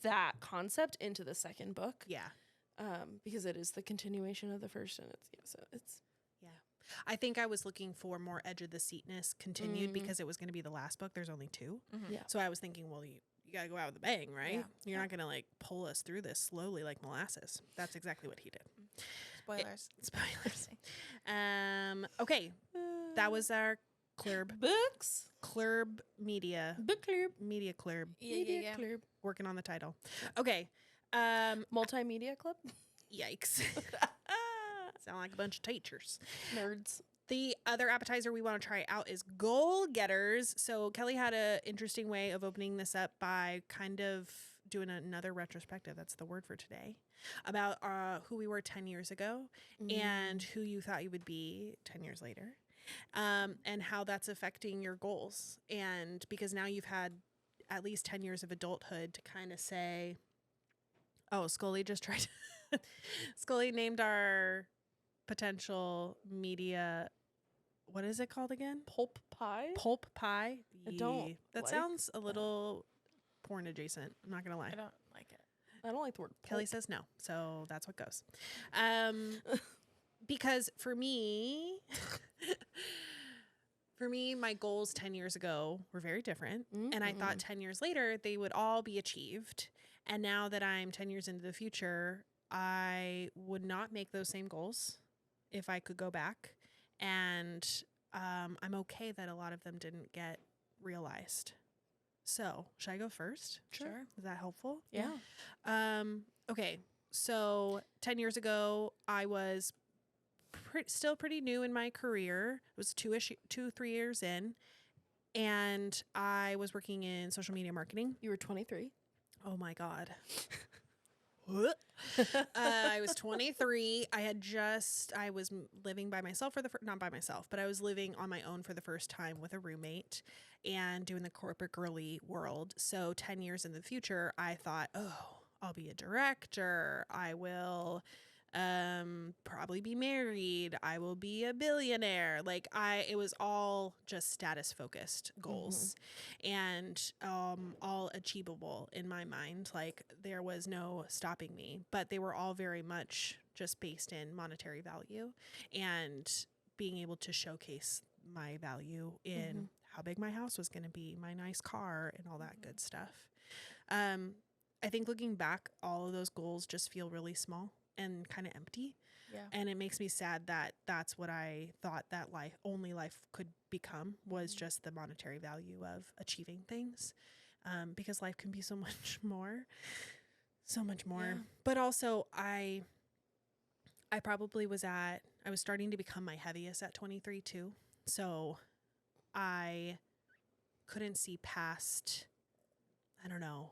that concept into the second book. Yeah. Because it is the continuation of the first, and it's I think I was looking for more edge of the seatness continued because it was going to be the last book. There's only 2. Yeah. So I was thinking, well, you got to go out with a bang, right? Yeah. You're not going to like pull us through this slowly like molasses. That's exactly what he did. Spoilers. Spoilers. Okay. That was our Clurb. books. Clurb Media. Book Clurb. Media Clurb. Yeah. Clurb. Working on the title. Okay. Multimedia Club. Yikes. Sound like a bunch of teachers. Nerds. The other appetizer we want to try out is Goal Getters. So Kelly had an interesting way of opening this up by kind of doing another retrospective. That's the word for today. About who we were 10 years ago and who you thought you would be 10 years later. And how that's affecting your goals. And because now you've had at least 10 years of adulthood to kind of say, oh, Scully just tried to Scully named our potential media, what is it called again? Pulp pie? Pulp pie? I don't That like sounds a little porn adjacent. I'm not going to lie. I don't like it. I don't like the word Kelly pulp. says no, so that's what goes. Because for me, my goals 10 years ago were very different. And I thought 10 years later, they would all be achieved. And now that I'm 10 years into the future, I would not make those same goals if I could go back. And I'm okay that a lot of them didn't get realized. So, should I go first? Sure. Is that helpful? Yeah. Okay. So 10 years ago, I was still pretty new in my career. It was 3 years in. And I was working in social media marketing. You were 23. Oh my God. I was 23. I was living by myself not by myself, but I was living on my own for the first time with a roommate and doing the corporate girly world. So 10 years in the future, I thought, oh, I'll be a director. I will probably be married. I will be a billionaire. It was all just status focused goals and all achievable in my mind. Like there was no stopping me, but they were all very much just based in monetary value and being able to showcase my value in how big my house was going to be, my nice car and all that good stuff. I think looking back, all of those goals just feel really small and kind of empty. Yeah. And it makes me sad that that's what I thought that only life could become was just the monetary value of achieving things. Because life can be so much more. Yeah. But also I was starting to become my heaviest at 23 too. So I couldn't see past, I don't know.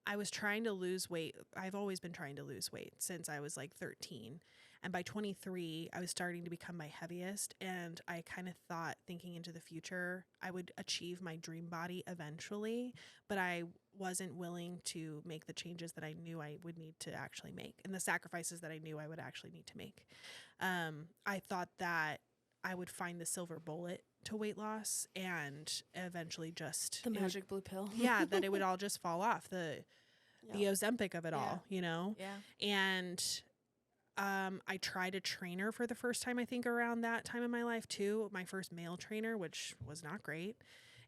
I was trying to lose weight. I've always been trying to lose weight since I was like 13. And by 23, I was starting to become my heaviest. And I kind of thought, thinking into the future, I would achieve my dream body eventually. But I wasn't willing to make the changes that I knew I would need to actually make and the sacrifices that I knew I would actually need to make. I thought that I would find the silver bullet to weight loss and eventually just The magic blue pill. yeah, that it would all just fall off, the Ozempic of it all, you know? Yeah. And I tried a trainer for the first time, I think around that time in my life too, my first male trainer, which was not great.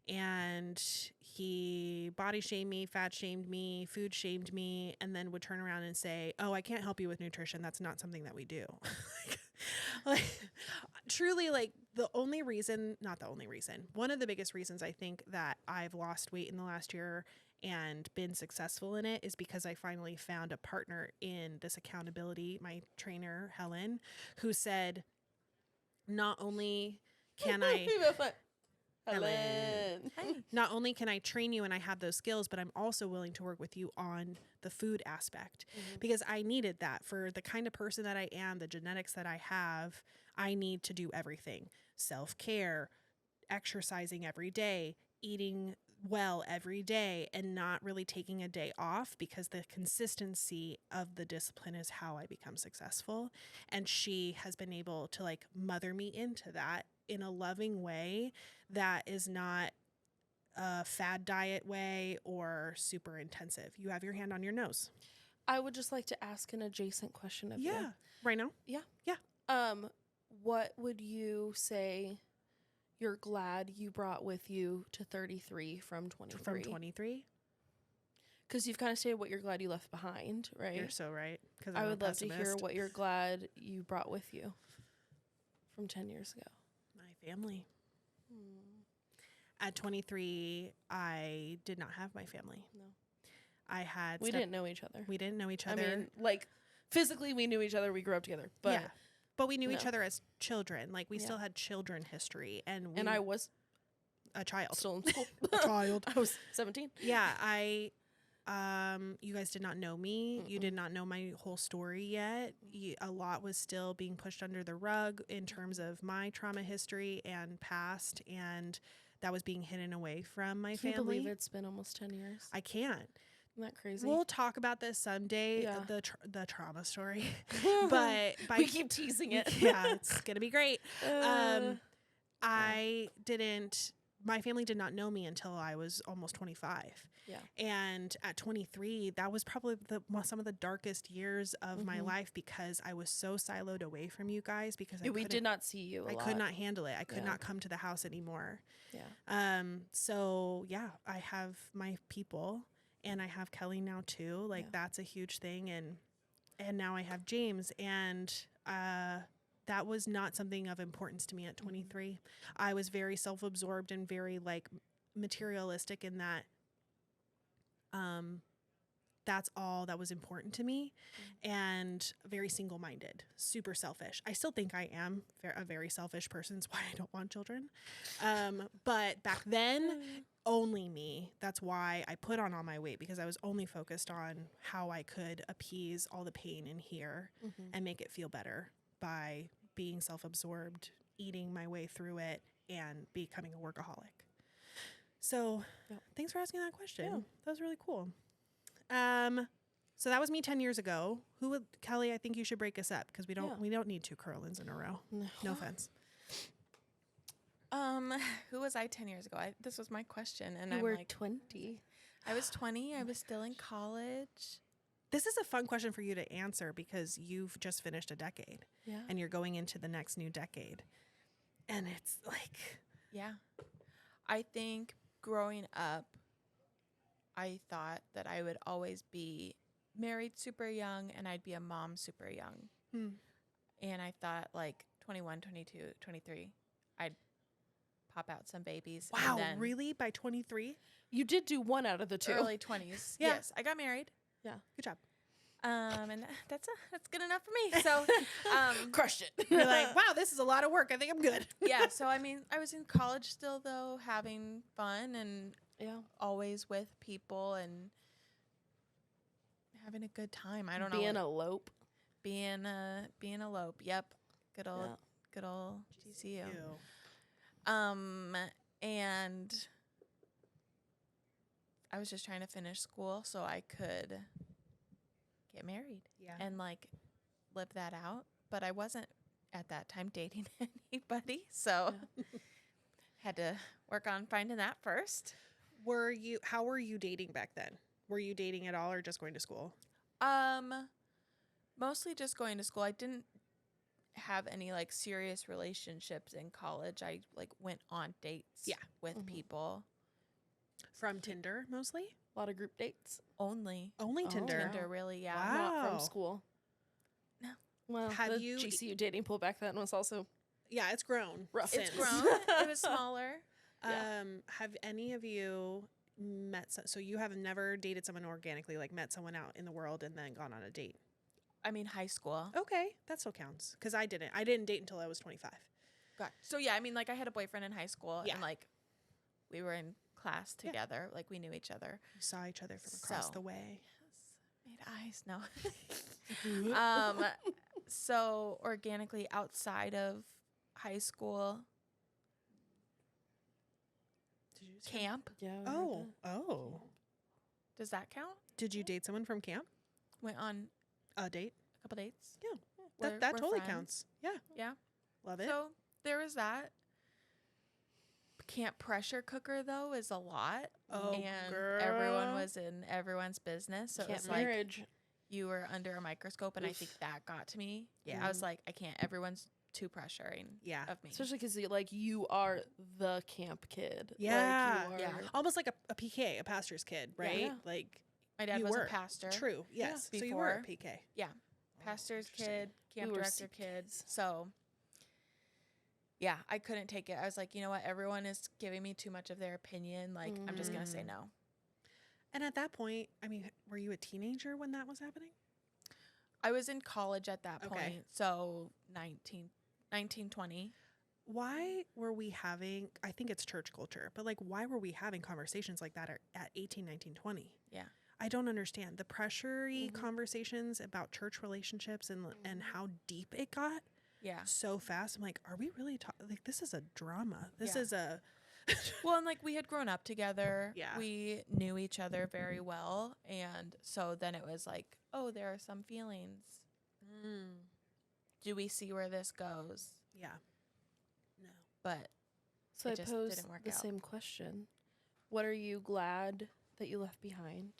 And he body shamed me, fat shamed me, food shamed me, and then would turn around and say, oh, I can't help you with nutrition. That's not something that we do. Truly, one of the biggest reasons I think that I've lost weight in the last year and been successful in it is because I finally found a partner in this accountability, my trainer, Helen, who said, not only can I... Helen. Not only can I train you and I have those skills, but I'm also willing to work with you on the food aspect because I needed that for the kind of person that I am, the genetics that I have. I need to do everything. Self-care, exercising every day, eating well every day, and not really taking a day off because the consistency of the discipline is how I become successful. And she has been able to mother me into that in a loving way that is not a fad diet way or super intensive. You have your hand on your nose. I would just like to ask an adjacent question of you. Yeah. Right now? Yeah. Yeah. What would you say you're glad you brought with you to 33 from 23? From 23? Because you've kind of stated what you're glad you left behind, right? You're so right. Because I would love to hear what you're glad you brought with you from 10 years ago. My family. At 23, I did not have my family. No. I had... We didn't know each other. We didn't know each other. I mean, physically we knew each other. We grew up together. But yeah. But we knew each No. other as children. We still had children history. And I was a child. still in school. A child. I was 17. Yeah, you guys did not know me. You did not know my whole story yet. A lot was still being pushed under the rug in terms of my trauma history and past. And that was being hidden away from my Can you family. believe it's been almost 10 years? I can't. Isn't that crazy? We'll talk about this someday, Yeah. the trauma story. But by we keep teasing it. yeah, it's gonna be great. Uh, My family did not know me until I was almost 25. Yeah. And at 23, that was probably some of the darkest years of my life because I was so siloed away from you guys because we did not see you a I lot. could not handle it. I could Yeah. not come to the house anymore. Yeah. So yeah, I have my people and I have Kelly now too. Like that's a huge thing. And now I have James, and that was not something of importance to me at 23. I was very self-absorbed and very like materialistic in that that's all that was important to me, and very single-minded, super selfish. I still think I am a very selfish person. That's why I don't want children. But back then, only me. That's why I put on all my weight, because I was only focused on how I could appease all the pain in here and make it feel better by being self-absorbed, eating my way through it, and becoming a workaholic. So thanks for asking that question. Yeah. That was really cool. So that was me 10 years ago. Kelly, I think you should break us up because we don't need 2 Carolines in a row. No offense. Who was I 10 years ago? This was my question, and You I'm were like 20. I was 20. I was still in college. This is a fun question for you to answer because you've just finished a decade. Yeah. And you're going into the next new decade. And it's like, Yeah. I think growing up, I thought that I would always be married super young and I'd be a mom super young. And I thought like 21, 22, 23, I'd pop out some babies. wow, and then really? By 23? You did do one out of the 2. early 20s. Yeah. Yes, I got married. Yeah. Good job. And that's good enough for me. So, Crushed it. You're like, wow, this is a lot of work. I think I'm good. yeah. So, I mean, I was in college still though, having fun and always with people and having a good time. I don't know. Being a lope. Being a lope. Yep. Good old GCU. And I was just trying to finish school so I could get married and like live that out. But I wasn't at that time dating anybody, so had to work on finding that first. How were you dating back then? Were you dating at all or just going to school? Mostly just going to school. I didn't have any like serious relationships in college. I like went on dates with people. From Tinder mostly? A lot of group dates. Only Tinder. Tinder, really, yeah. Wow. Not from school. No. Well, Have the you- GCU dating pool back then was also Yeah, it's grown. rough. It's grown. It was smaller. Have any of you met so you have never dated someone organically, like met someone out in the world and then gone on a date? I mean, high school. Okay, that still counts because I didn't date until I was 25. Got so yeah. I mean, like I had a boyfriend in high school, Yeah. and like we were in class together. Like we knew each other. You saw each other from across So. the way. Made eyes. No. So organically outside of high school, Did you camp. Yeah. I heard Oh. Does that count? Did you date someone from camp? Went on A date? a couple dates. Yeah. We're- That we're totally friends. counts. Yeah. Yeah. Love it. So there was that. Camp pressure cooker though is a lot. Oh, and girl. everyone was in everyone's business. So that. it Camp was like marriage. you were under a microscope, and I Oof. think that got to me. Yeah. I was like, I can't. Everyone's too pressuring Yeah. of me. Especially because like you are the camp kid. Yeah. Like, you Yeah. are, Almost like a PK, a pastor's kid, right? Yeah. Like My dad you was were. a pastor. True. Yes. So you were a Before. PK. Yeah. Pastor's interesting. kid, camp We were director CPKs. kids. So yeah, I couldn't take it. I was like, you know what? Everyone is giving me too much of their opinion. Like, I'm just going to say no. And at that point, I mean, were you a teenager when that was happening? I was in college at that Okay. point. So 19, 20. Why were we having, I think it's church culture, but like, why were we having conversations like that at 18, 19, 20? Yeah. I don't understand the pressury conversations about church relationships and how deep it got Yeah. so fast. I'm like, are we really talking? Like, this is a drama. This Yeah. is Well, and like we had grown up together. Yeah. We knew each other very well. And so then it was like, oh, there are some feelings. Do we see where this goes? Yeah. No. But So it I just pose didn't work the out. same question. What are you glad that you left behind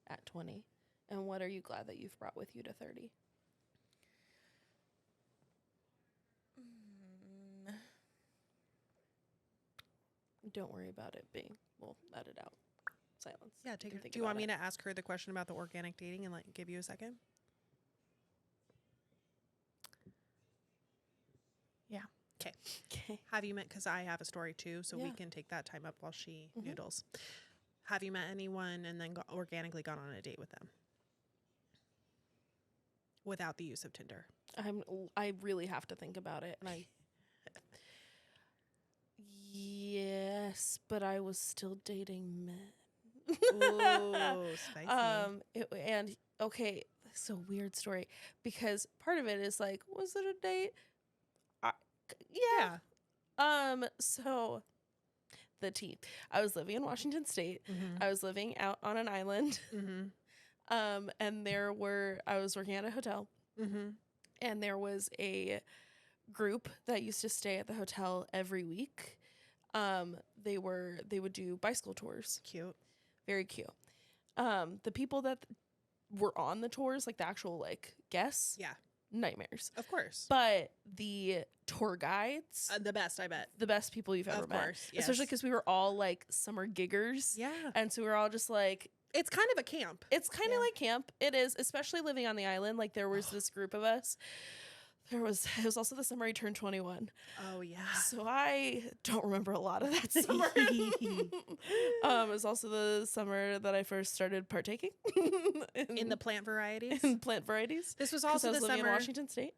at 20? And what are you glad that you've brought with you to 30? Don't worry about it being, we'll edit out. Silence. Yeah, take it. Do you want me to ask her the question about the organic dating and like give you a second? Yeah. Okay. Okay. Have you met, because I have a story too, so we Yeah. can take that time up while she Mhm. noodles. Have you met anyone and then organically gone on a date with them? Without the use of Tinder. I really have to think about it, and I yes, but I was still dating men. Ooh, spicy. And okay, so weird story because part of it is like, was it a date? Yeah. So the tea. I was living in Washington State. Mm-hmm. I was living out on an island. Mm-hmm. And I was working at a hotel, Mm-hmm. and there was a group that used to stay at the hotel every week. They would do bicycle tours. Cute. Very cute. The people that were on the tours, like the actual like guests, Yeah, nightmares. of course. But the tour guides, The best, I bet. the best people you've ever Of met. course, yes. Especially because we were all like summer giggers. Yeah. And so we were all just like, It's kind of a camp. it's kind of Yeah. like camp. It is, especially living on the island. Like there was this group of us. It was also the summer I turned 21. Oh, yeah. So I don't remember a lot of that summer. It was also the summer that I first started partaking In the plant varieties. in plant varieties. This was 'Cause also I was the living summer. in Washington State.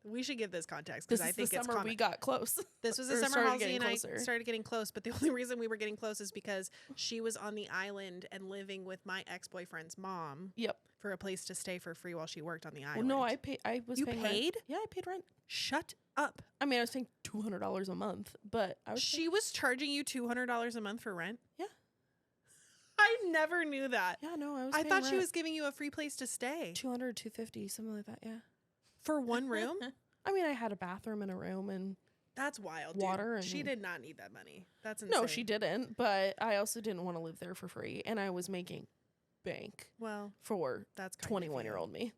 We should give this context This because I is think the it's summer common. we got close. This was or the summer started Halsey getting and I closer. started getting close, but the only reason we were getting close is because she was on the island and living with my ex-boyfriend's mom Yep. for a place to stay for free while she worked on the Well, island. no, I was You paying rent. paid? Yeah, I paid rent. Shut up. I mean, I was paying $200 a month, but I was She was charging you $200 a month for rent? Yeah. I never knew that. yeah, no, I was I paying thought she rent. was giving you a free place to stay 200, 250, something like that. Yeah. for one room. I mean, I had a bathroom and a room, and That's wild. Water Dude. She and- did not need that money. That's insane. no, she didn't. But I also didn't want to live there for free, and I was making bank Well, for that's kind of you. 21-year-old me.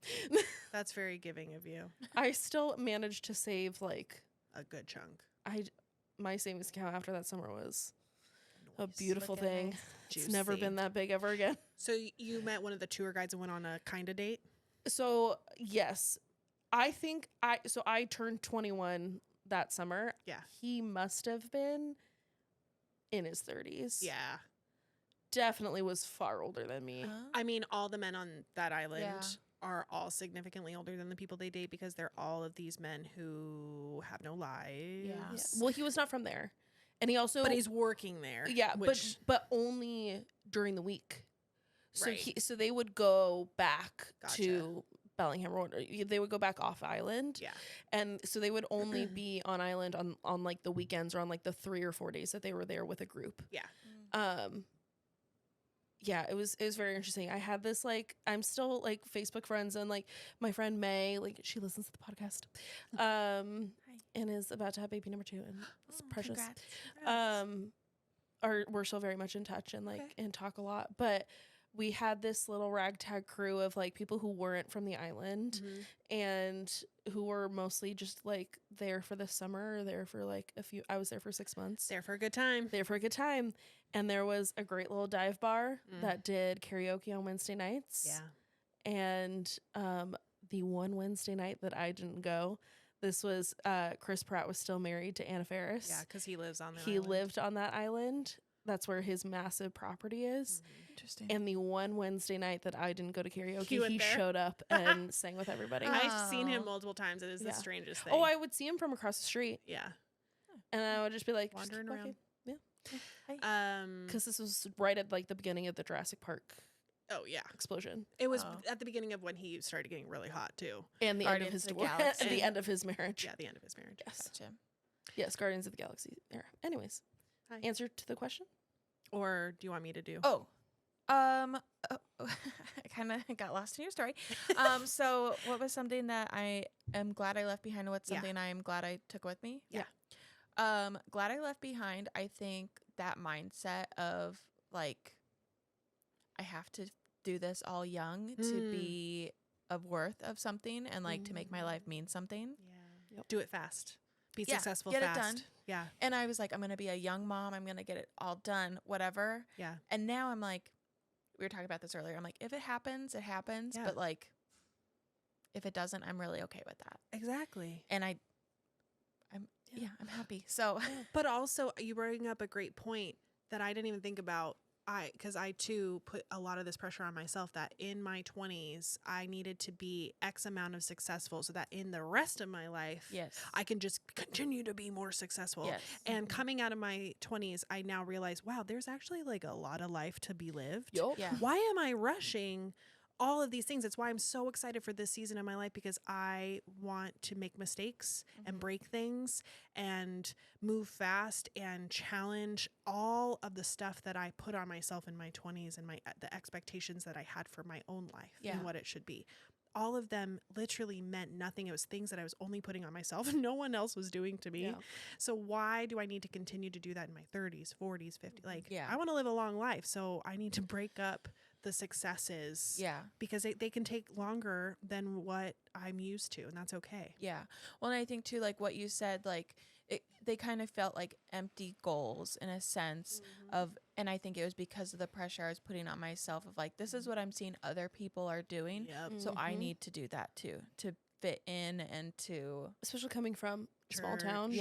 That's very giving of you. I still managed to save like A good chunk. my savings account after that summer was a Nice. beautiful Looking thing. nice. It's never Juicy. been that big ever again. So you met one of the tour guides and went on a kind of date? So yes, I turned 21 that summer. Yeah. He must have been in his 30s. Yeah. Definitely was far older than me. I mean, all the men on that island Yeah. are all significantly older than the people they date because they're all of these men who have no lives. Yeah. Yeah. Well, he was not from there. And he also But he's working there. yeah, which, but only during the week. So Right. so they would go back Gotcha. to Bellingham Road. They would go back off island. yeah. And so they would only be on island on like the weekends or on like the 3 or 4 days that they were there with a group. Yeah. Yeah, it was very interesting. I had this like I'm still like Facebook friends and like my friend May, like she listens to the podcast. And is about to have baby number 2 and it's precious. Congrats. We're still very much in touch and like Okay. and talk a lot. But we had this little ragtag crew of like people who weren't from the island Mhm. and who were mostly just like there for the summer or there for like I was there for 6 months. There for a good time. There for a good time. And there was a great little dive bar Mm. that did karaoke on Wednesday nights. Yeah. And the one Wednesday night that I didn't go, this was Chris Pratt was still married to Anna Faris. Yeah, because he lives on the He island. lived on that island. That's where his massive property is. Mhm. Interesting. And the one Wednesday night that I didn't go to karaoke, He went he there? showed up and sang with everybody. I've seen him Oh. multiple times. It is Yeah. the strangest thing. Oh, I would see him from across the street, yeah. and I would just be like, Wandering around. Hi. because this was right at like the beginning of the Jurassic Park Oh yeah. explosion It was Oh. at the beginning of when he started getting really hot too. and the Guardians end of his of the divorce, Galaxy. and the end of his marriage. Yeah, the end of his marriage. Yes, Gotcha. yes, Guardians of the Galaxy era. Anyways, answer to the question? Or do you want me to do? I kind of got lost in your story. So what was something that I am glad I left behind? What's Yeah. something I am glad I took with me? Yeah. Glad I left behind. I think that mindset of like, I have to do this all young to be of worth of something and like to make my life mean something. Yeah. Do it fast. Be Yeah, successful get fast. it done. Yeah. And I was like, I'm going to be a young mom. I'm going to get it all done, whatever. Yeah. And now I'm like, we were talking about this earlier. I'm like, if it happens, it happens. Yeah. But like, if it doesn't, I'm really okay with that. Exactly. And I'm happy. So, But also, you bring up a great point that I didn't even think about. Because I too put a lot of this pressure on myself that in my 20s, I needed to be X amount of successful so that in the rest of my life, yes. I can just continue to be more successful. Yes. And coming out of my 20s, I now realize, wow, there's actually like a lot of life to be lived. Yeah. Why am I rushing all of these things? It's why I'm so excited for this season of my life, because I want to make mistakes and break things and move fast and challenge all of the stuff that I put on myself in my 20s and the expectations that I had for my own life and what it should be. All of them literally meant nothing. It was things that I was only putting on myself and no one else was doing to me. Yeah. So why do I need to continue to do that in my 30s, 40s, 50s? Like, Yeah. I want to live a long life. So I need to break up the successes. Yeah. Because they can take longer than what I'm used to. And that's okay. Yeah. Well, and I think too, like what you said, like they kind of felt like empty goals in a sense of, and I think it was because of the pressure I was putting on myself of like, this is what I'm seeing other people are doing. Yep. So I need to do that too, to fit in and to, Especially coming from small Church. town,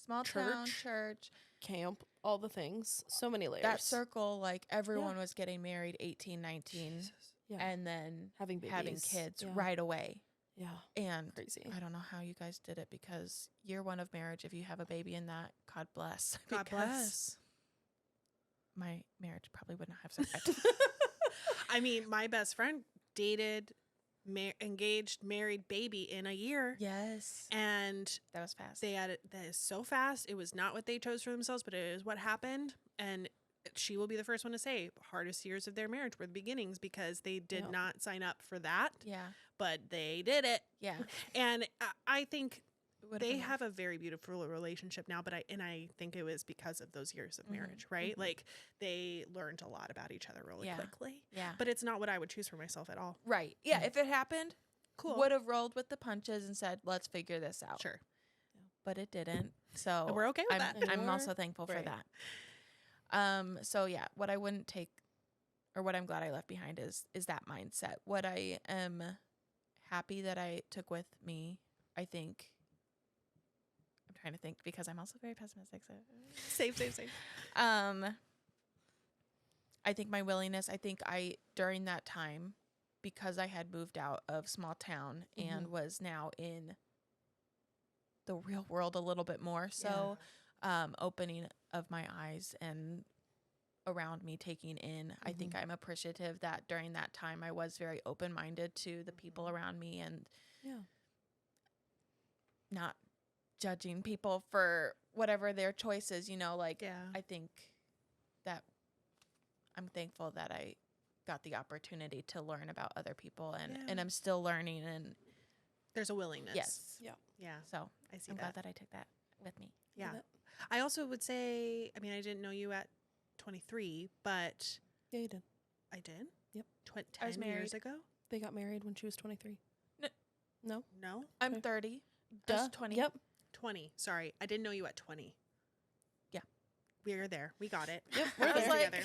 small town, Church. church, camp, all the things. So many layers. that circle, like everyone was getting married 18, 19, Yeah. and then having babies. kids Yeah. right away. Yeah. And Crazy. I don't know how you guys did it, because year one of marriage, if you have a baby in that, God bless. God because bless. My marriage probably would not have survived. I mean, my best friend dated, engaged, married, baby in a year. Yes. And That was fast. they had it. That is so fast. It was not what they chose for themselves, but it is what happened. And she will be the first one to say hardest years of their marriage were the beginnings, because they did not sign up for that, Yeah. but they did it. Yeah. And I think It would've they been have a very beautiful relationship now, but I think it was because of those years of marriage, right? Like they learned a lot about each other really quickly. Yeah. But it's not what I would choose for myself at all. Right. Yeah. If it happened, Cool. would have rolled with the punches and said, let's figure this out. Sure. But it didn't. So And we're okay with that. I'm We're also thankful for great. that. So yeah, what I wouldn't take, or what I'm glad I left behind is that mindset. What I am happy that I took with me, I think, I'm trying to think because I'm also very pessimistic. So Same. I think my willingness, during that time, because I had moved out of small town and was now in the real world a little bit more. So, opening of my eyes and around me taking in, I think I'm appreciative that during that time I was very open-minded to the people around me and not judging people for whatever their choices, I think that I'm thankful that I got the opportunity to learn about other people and I'm still learning, and There's a willingness. yes. Yeah. So I see I'm that. glad that I took that with me. Yeah. Love it. I also would say, I mean, I didn't know you at 23, but Yeah, you did. I did. Yep. 10 was years married. ago? They got married when she was 23. No? No? I'm Okay. 30. I was Duh. 20. Yep. 20. Sorry. I didn't know you at 20. Yeah. We're there. We got it. Yep, We're we're there. together.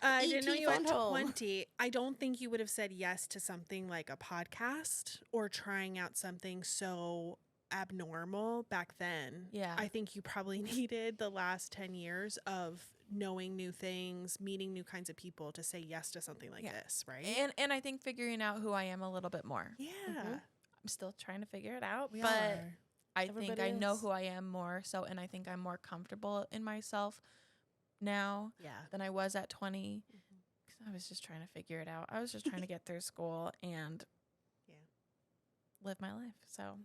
I didn't know ET you at phone home. 20. I don't think you would have said yes to something like a podcast or trying out something so abnormal back then. Yeah. I think you probably needed the last 10 years of knowing new things, meeting new kinds of people to say yes to something like this, right? And I think figuring out who I am a little bit more. Yeah. I'm still trying to figure it out, We but are. I Everybody think I know is. who I am more so, and I think I'm more comfortable in myself now Yeah. than I was at 20. 'Cause I was just trying to figure it out. I was just trying to get through school and live my life. So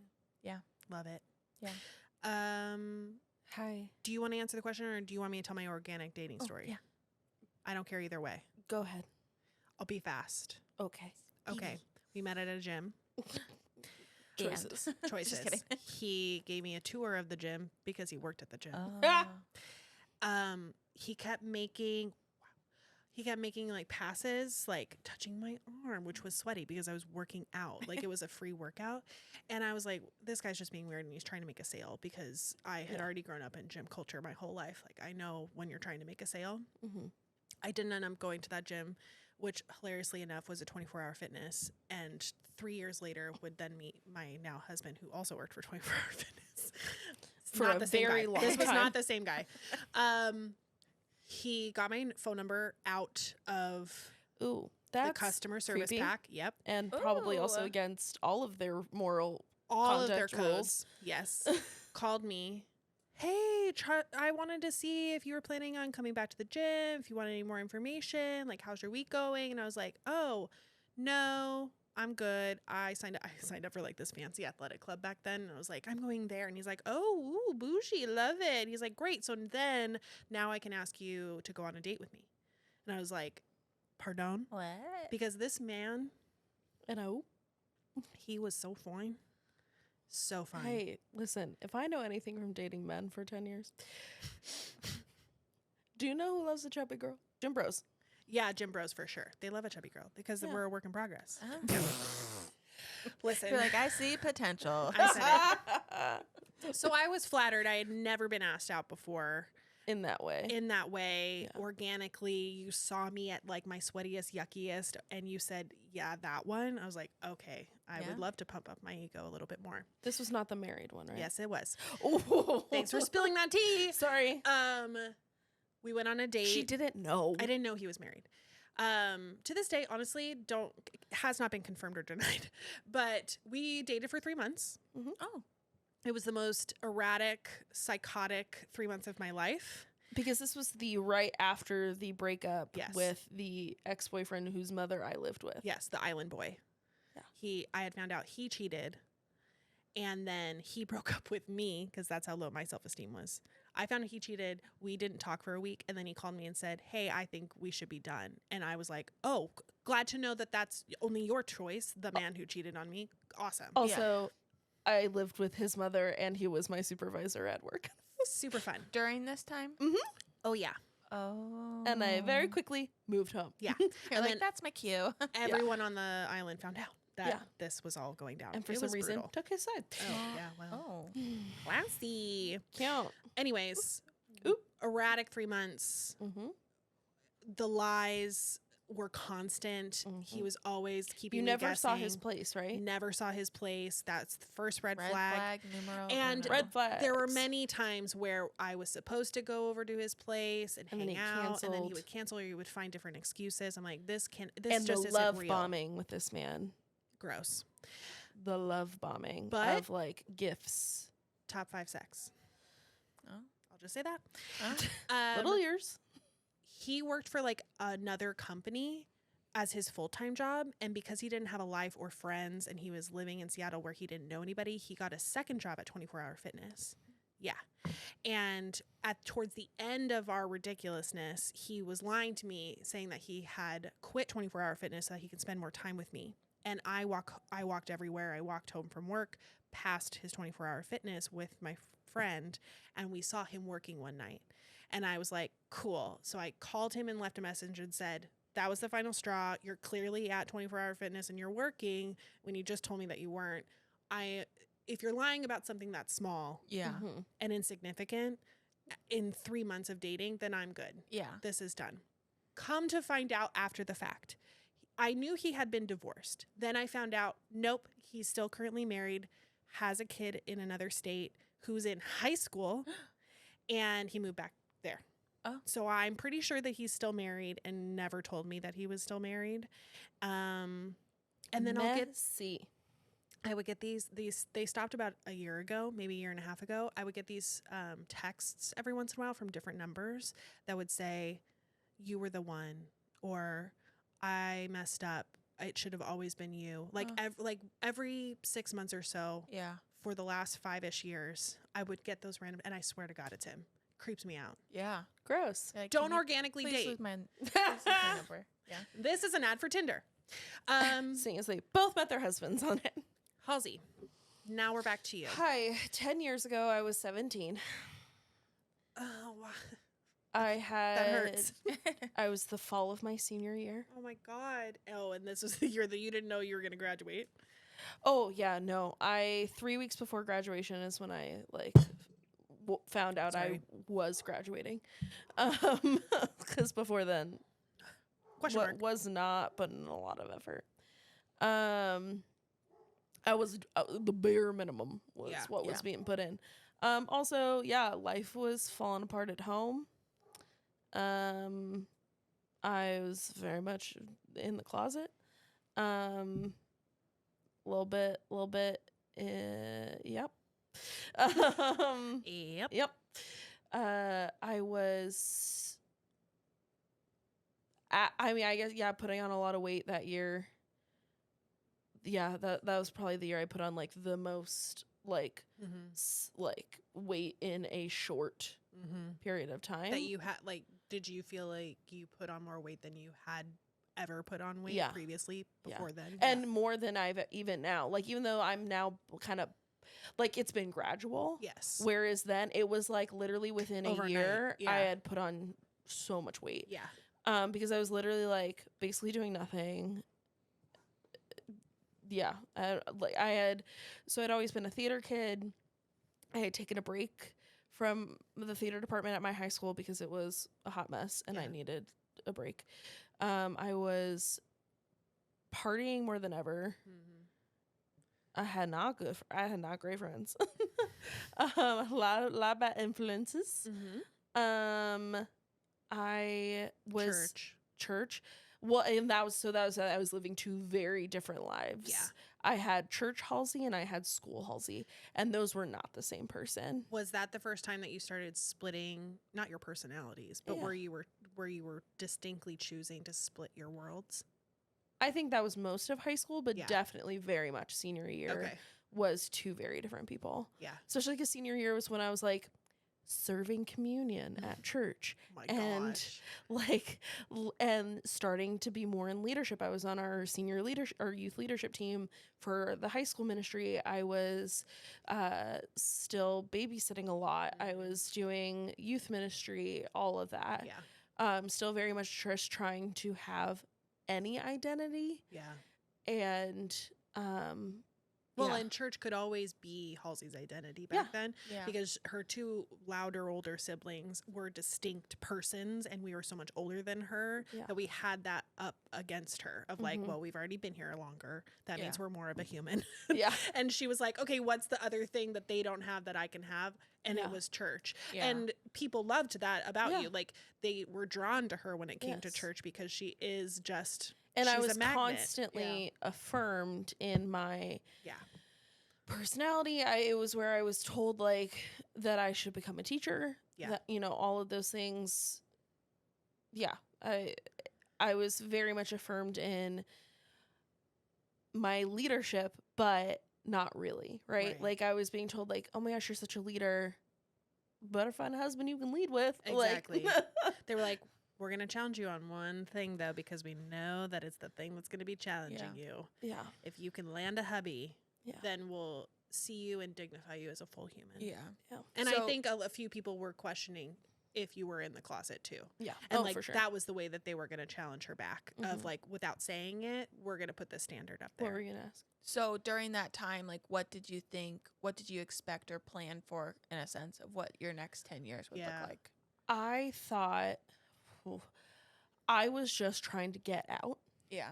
Love it. yeah. Hi. Do you want to answer the question, or do you want me to tell my organic dating story? Yeah. I don't care either way. Go ahead. I'll be fast. Okay. Okay. We met at a gym. Choices. Choices. Just kidding. He gave me a tour of the gym because he worked at the gym. He kept making like passes, like touching my arm, which was sweaty because I was working out. Like it was a free workout. And I was like, this guy's just being weird and he's trying to make a sale, because I had already grown up in gym culture my whole life. Like I know when you're trying to make a sale. Mm-hmm. I didn't end up going to that gym, which hilariously enough was a 24-hour fitness. And 3 years later would then meet my now husband, who also worked for 24-hour fitness. For Not a the same very guy. long This was time. not the same guy. He got my phone number out of Ooh, the that's customer service creepy. pack. Yep. And probably also Ooh. against all of their moral All of their contact rules. codes. Yes. Called me. Hey, I wanted to see if you were planning on coming back to the gym, if you wanted any more information, like how's your week going? And I was like, oh, no, I'm good. I signed up for like this fancy athletic club back then. And I was like, I'm going there. And he's like, oh, ooh, bougie, love it. He's like, great. So then now I can ask you to go on a date with me. And I was like, pardon? What? Because this man, And he was so fine. So fine. hey, listen, if I know anything from dating men for 10 years, do you know who loves a chubby girl? Gym bros. Yeah, gym bros for sure. They love a chubby girl because Yeah. we're a work in progress. Oh. Listen, You're like, I see potential. I said it. So I was flattered. I had never been asked out before In that way. in that way, Yeah. organically. You saw me at like my sweatiest, yuckiest, and you said, yeah, that one. I was like, okay, I Yeah. would love to pump up my ego a little bit more. This was not the married one, right? Yes, it was. Ooh. Thanks for spilling that tea. Sorry. We went on a date. She didn't know. I didn't know he was married. To this day, honestly, has not been confirmed or denied. But we dated for 3 months. Oh. It was the most erratic, psychotic 3 months of my life. Because this was the right after the breakup Yes. with the ex-boyfriend whose mother I lived with. Yes, the island boy. Yeah. I had found out he cheated, and then he broke up with me because that's how low my self-esteem was. I found out he cheated. We didn't talk for a week, and then he called me and said, hey, I think we should be done. And I was like, oh, glad to know that that's only your choice, the man who cheated on me. Awesome. Also, I lived with his mother and he was my supervisor at work. Super fun. During this time? Oh, yeah. Oh. And I very quickly moved home. Yeah. You're and like, then that's my cue. everyone on the island found out that Yeah. this was all going down. And for It some was reason, brutal. took his side. Oh, yeah, well. Oh. Classy. Count. Anyways, Oop. erratic 3 months. Mm-hmm. The lies were constant. He was always keeping You me never saw his guessing. place, right? Never saw his place. That's the first red Red flag. flag, numero. And uno. Red flags. There were many times where I was supposed to go over to his place and And then hang he out, and then he canceled. would cancel, or he would find different excuses. I'm like, this And just the isn't love real. bombing with this man. Gross. The love bombing But- of like gifts. Top 5 sex. Oh. I'll just say that. Oh. Little ears. He worked for like another company as his full-time job, and because he didn't have a life or friends and he was living in Seattle where he didn't know anybody, he got a second job at 24-hour fitness. Yeah. And towards the end of our ridiculousness, he was lying to me, saying that he had quit 24-hour fitness so that he could spend more time with me. And I walked everywhere. I walked home from work past his 24-hour fitness with my friend, and we saw him working one night. And I was like, cool. So I called him and left a message and said, that was the final straw. You're clearly at 24-hour fitness and you're working when you just told me that you weren't. If you're lying about something that's small Yeah. Mhm. and insignificant in 3 months of dating, then I'm good. Yeah. This is done. Come to find out after the fact, I knew he had been divorced. Then I found out, nope, he's still currently married, has a kid in another state who's in high school, and he moved back there. Oh. So I'm pretty sure that he's still married and never told me that he was still married. And then I would get these, they stopped about a year ago, maybe a year and a half ago. I would get these texts every once in a while from different numbers that would say, you were the one, or I messed up. It should have always been you. Like, Oh. every 6 months or so, Yeah. for the last 5-ish years, I would get those random, and I swear to God, it's him. Creeps me out. Yeah. Gross. Like, Don't can you organically please date. lose my number. Yeah. This is an ad for Tinder. Seeing as they both met their husbands on it. Halsey, now we're back to you. Hi. 10 years ago, I was 17. Oh, wow. I had. That hurts. I was the fall of my senior year. Oh my God. Oh, and this was the year that you didn't know you were going to graduate. Oh, yeah, no. 3 weeks before graduation is when I, like, found out Sorry. I was graduating. Because before then, Question mark. was not putting in a lot of effort. I was the bare minimum was Yeah. what was being put in. Also, yeah, life was falling apart at home. I was very much in the closet. Little bit. Yep. Yep. Yep. I was. I mean, I guess putting on a lot of weight that year. Yeah, that was probably the year I put on like the most like like weight in a short period of time. That you had, like, did you feel like you put on more weight than you had ever put on weight Yeah. previously before then? And more than I've even now. Like, even though I'm now kind of like, it's been gradual. Yes. Whereas then it was like literally within Overnight, a year, yeah. I had put on so much weight. Yeah. Because I was literally like basically doing nothing. Yeah. I'd always been a theater kid. I had taken a break from the theater department at my high school because it was a hot mess and I needed a break. I was partying more than ever. I had not great friends. A lot of bad influences. I was church. Well, and that was I was living two very different lives. Yeah. I had church Halsey and I had school Halsey, and those were not the same person. Was that the first time that you started splitting, not your personalities, but where you were distinctly choosing to split your worlds? I think that was most of high school, but definitely very much senior year was two very different people. Yeah. Especially because senior year was when I was like serving communion at church and starting to be more in leadership. I was on our youth leadership team for the high school ministry. I was still babysitting a lot. I was doing youth ministry, all of that. Yeah. Still very much just trying to have any identity. Yeah. And and church could always be Halsey's identity back then because her two louder older siblings were distinct persons and we were so much older than her that we had that up against her of like, well, we've already been here longer. That means we're more of a human. And she was like, okay, what's the other thing that they don't have that I can have? And it was church. And people loved that about you. Like, they were drawn to her when it came to church because she is just... And I was a magnet. constantly affirmed in my personality. It was where I was told like that I should become a teacher. That, all of those things. Yeah. I was very much affirmed in my leadership, but not really. Right? Like, I was being told like, oh my gosh, you're such a leader. Better find a husband you can lead with. Exactly. They were like, we're going to challenge you on one thing, though, because we know that it's the thing that's going to be challenging you. Yeah. If you can land a hubby, then we'll see you and dignify you as a full human. Yeah. And I think a few people were questioning if you were in the closet, too. Yeah. And, for sure. that was the way that they were going to challenge her back of, like, without saying it, we're going to put the standard up there. What were you going to ask? So during that time, like, what did you think, what did you expect or plan for, in a sense, of what your next 10 years would look like? I thought... I was just trying to get out. Yeah.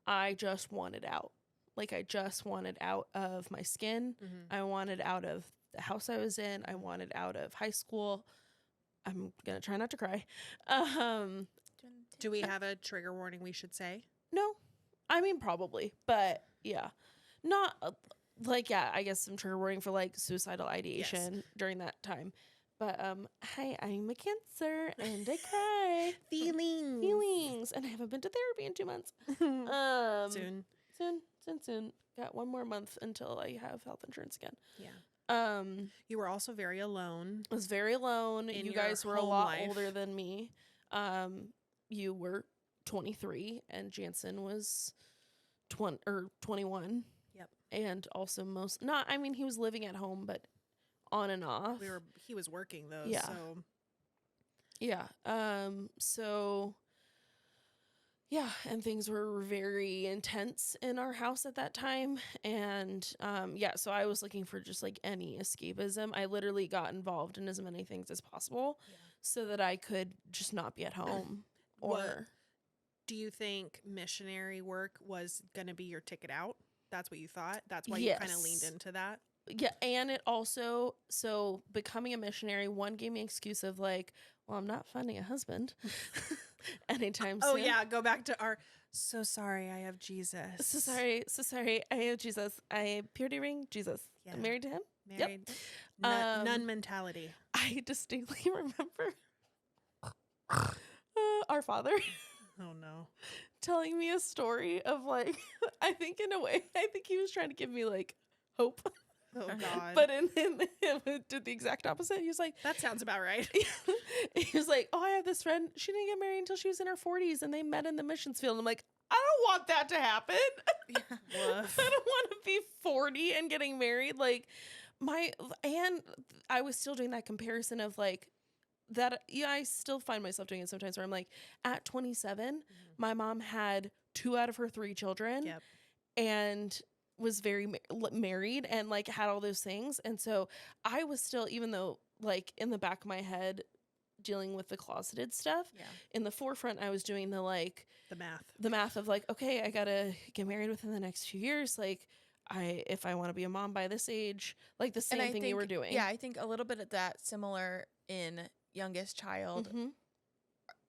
I just wanted out. Like, I just wanted out of my skin. I wanted out of the house I was in. I wanted out of high school. I'm going to try not to cry. Do we have a trigger warning we should say? No. I mean, probably. But, yeah. Not, I guess some trigger warning for, like, suicidal ideation during that time. But, hi, I'm a Cancer, and I cry. Feelings. And I haven't been to therapy in 2 months. Soon. got one more month until I have health insurance again. Yeah. You were also very alone. I was very alone. In You your guys were a home lot life. older than me. You were 23 and Jansen was 21. Yep. And also he was living at home, but on and off. He was working though. Yeah. So Yeah. Yeah, and things were very intense in our house at that time. And so I was looking for just like any escapism. I literally got involved in as many things as possible so that I could just not be at home. Do you think missionary work was going to be your ticket out? That's what you thought? That's why you kind of leaned into that? Yeah, and it also, so becoming a missionary, one gave me an excuse of like, well, I'm not finding a husband anytime soon. Oh yeah, go back to our, so sorry, I have Jesus. So sorry, I have Jesus. I purity ring, Jesus. Yeah. I'm married to him. Married. Yep. Nun mentality. I distinctly remember our father Oh no. telling me a story of like, I think he was trying to give me like hope. Oh God. But in did the exact opposite. He was like, that sounds about right. he was like, oh, I have this friend. She didn't get married until she was in her 40s and they met in the missions field. And I'm like, I don't want that to happen. I don't want to be 40 and getting married. Like and I was still doing that comparison of like that. Yeah, I still find myself doing it sometimes where I'm like, at 27, my mom had 2 out of her 3 children. Yep. And was very married and like had all those things. And so I was still, even though like in the back of my head dealing with the closeted stuff, in the forefront I was doing the math of like, okay, I gotta get married within the next few years. Like if I want to be a mom by this age, like the same thing you were doing. Yeah, I think a little bit of that similar in youngest child. Mm-hmm.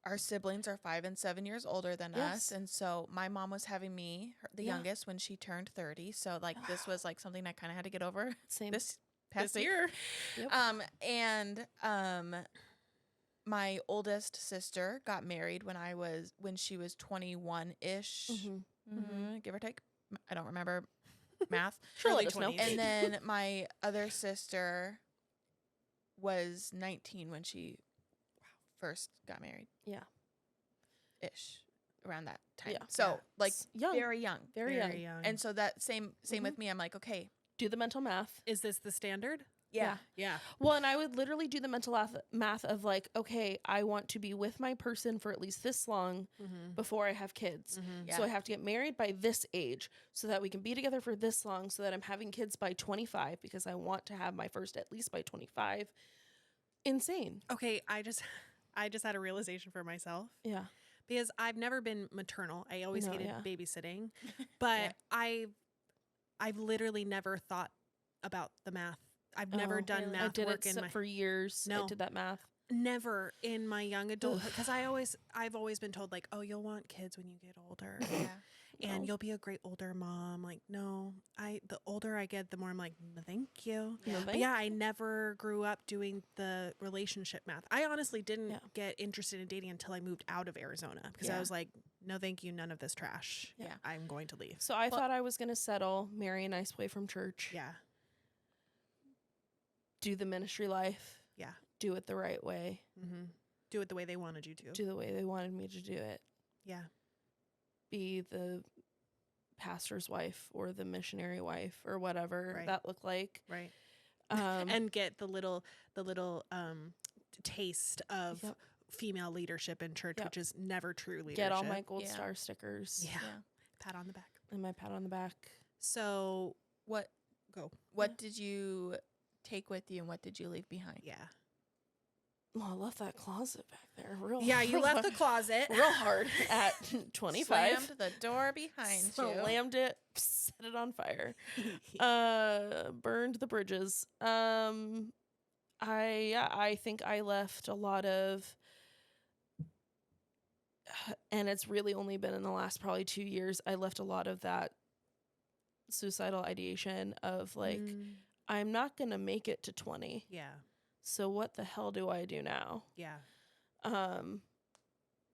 Our siblings are 5 and 7 years older than us. And so my mom was having me, the youngest, when she turned 30. So like this was like something I kind of had to get over this past year. Yep. My oldest sister got married when she was 21-ish, give or take. I don't remember math. Early 20s. And then my other sister was 19 when she first got married. Yeah. Ish. Around that time. Yeah. So like young. very young. Very young. And so that same with me, I'm like, okay. Do the mental math. Is this the standard? Yeah. Well, and I would literally do the mental math of like, okay, I want to be with my person for at least this long before I have kids. So I have to get married by this age so that we can be together for this long so that I'm having kids by 25 because I want to have my first at least by 25. Insane. Okay, I just had a realization for myself. Yeah. Because I've never been maternal. I always hated babysitting. Yeah. But I've literally never thought about the math. I've never done math I did work it for years. No. I did that math. Never in my young adulthood, because I've always been told like, oh, you'll want kids when you get older, and you'll be a great older mom. Like, no, the older I get, the more I'm like, no, thank you. No, But yeah, I never grew up doing the relationship math. I honestly didn't get interested in dating until I moved out of Arizona because I was like, no, thank you, none of this trash. Yeah. I'm going to leave. So I thought I was gonna settle, marry a nice boy from church. Yeah. Do the ministry life. Yeah. Do it the right way. Do it the way they wanted you to. Do the way they wanted me to do it. Yeah. Be the pastor's wife or the missionary wife or whatever that looked like. Right. And get the little taste of female leadership in church, which is never true leadership. Get all my gold star stickers. Yeah. Pat on the back. And my pat on the back. So what did you take with you and what did you leave behind? Yeah. Well, I left that closet back there real Yeah, you left the closet real hard at 25. Slammed the door behind you. Slammed it, set it on fire. Burned the bridges. I think I left a lot of, and it's really only been in the last probably 2 years, I left a lot of that suicidal ideation of like, I'm not going to make it to 20. Yeah. So what the hell do I do now? Yeah.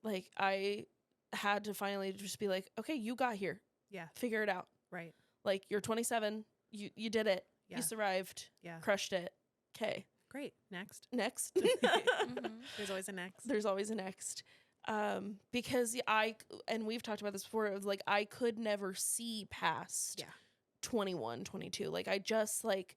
Like I had to finally just be like, okay, you got here. Yeah. Figure it out. Right. Like, you're 27. You did it. Yeah. You survived. Yeah. Crushed it. Okay. Great. Next. Next. There's always a next. There's always a next. Because and we've talked about this before, of like, I could never see past 21, 22. Like, I just, like,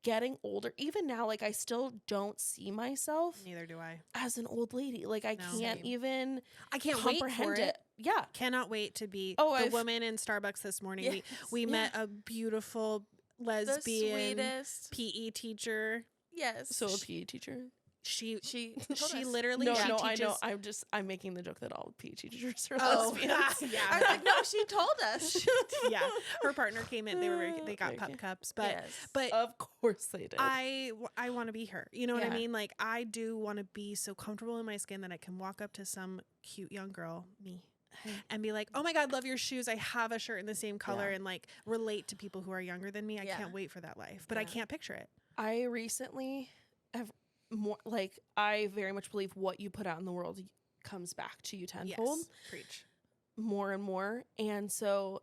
getting older, even now, like, I still don't see myself Neither do I. as an old lady. Like, I can't even I can't comprehend wait for it. Yeah. Cannot wait to be Oh, the woman in Starbucks this morning. Yes. We met a beautiful lesbian sweetest. PE teacher. Yes. So a PE teacher. She told us. literally No, she no, I teaches, know. I'm making the joke that all PE teachers are Oh, lesbians. I yeah. was like, no, she told us. Yeah. Her partner came in. They got pup cups, but Yes. but Of course they did. I want to be her. You know what I Yeah. mean? Like, I do want to be so comfortable in my skin that I can walk up to some cute young girl, me, and be like, "Oh my God, love your shoes. I have a shirt in the same color," Yeah. and like relate to people who are younger than me. I Yeah. can't wait for that life, but I Yeah. can't picture it. I recently have more, like, I very much believe what you put out in the world comes back to you tenfold. Yes, preach. More and more. And so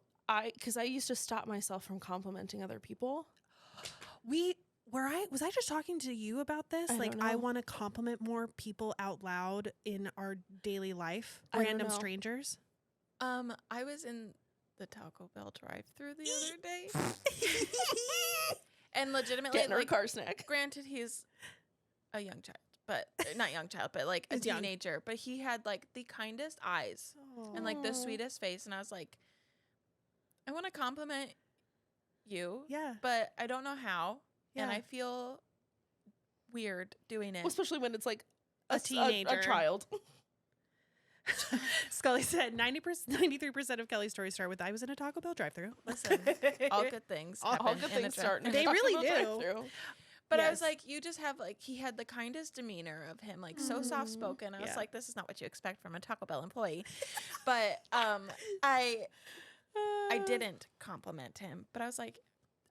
because I used to stop myself from complimenting other people. Was I just talking to you about this? I Like, don't I know. want to compliment more people out loud in our daily life, I don't random know. strangers. I was in the Taco Bell drive-through the other day, and legitimately, Getting her like, car snack. granted, he's a young child, but not young child, but like a He's young. teenager. But he had like the kindest eyes and like the sweetest face, and I was like, I want to compliment you, Yeah. but I don't know how, and Yeah. I feel weird doing it. Well, especially when it's like A teenager. a child. Scully said 93% of Kelly's stories start with, "I was in a Taco Bell drive-thru." Listen, all good things. All happen good in a things drive- start. in a They Taco really Bell do. drive-thru. But I was Yes. like, you just have like, he had the kindest demeanor of him, like so soft spoken. I was Yeah. like, this is not what you expect from a Taco Bell employee. But I didn't compliment him, but I was like,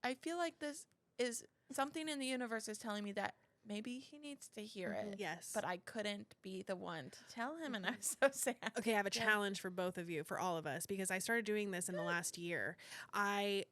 I feel like this is something in the universe is telling me that maybe he needs to hear it. Yes. But I couldn't be the one to tell him, and I was so sad. Okay, I have a challenge for both of you, for all of us, because I started doing this in the last year. I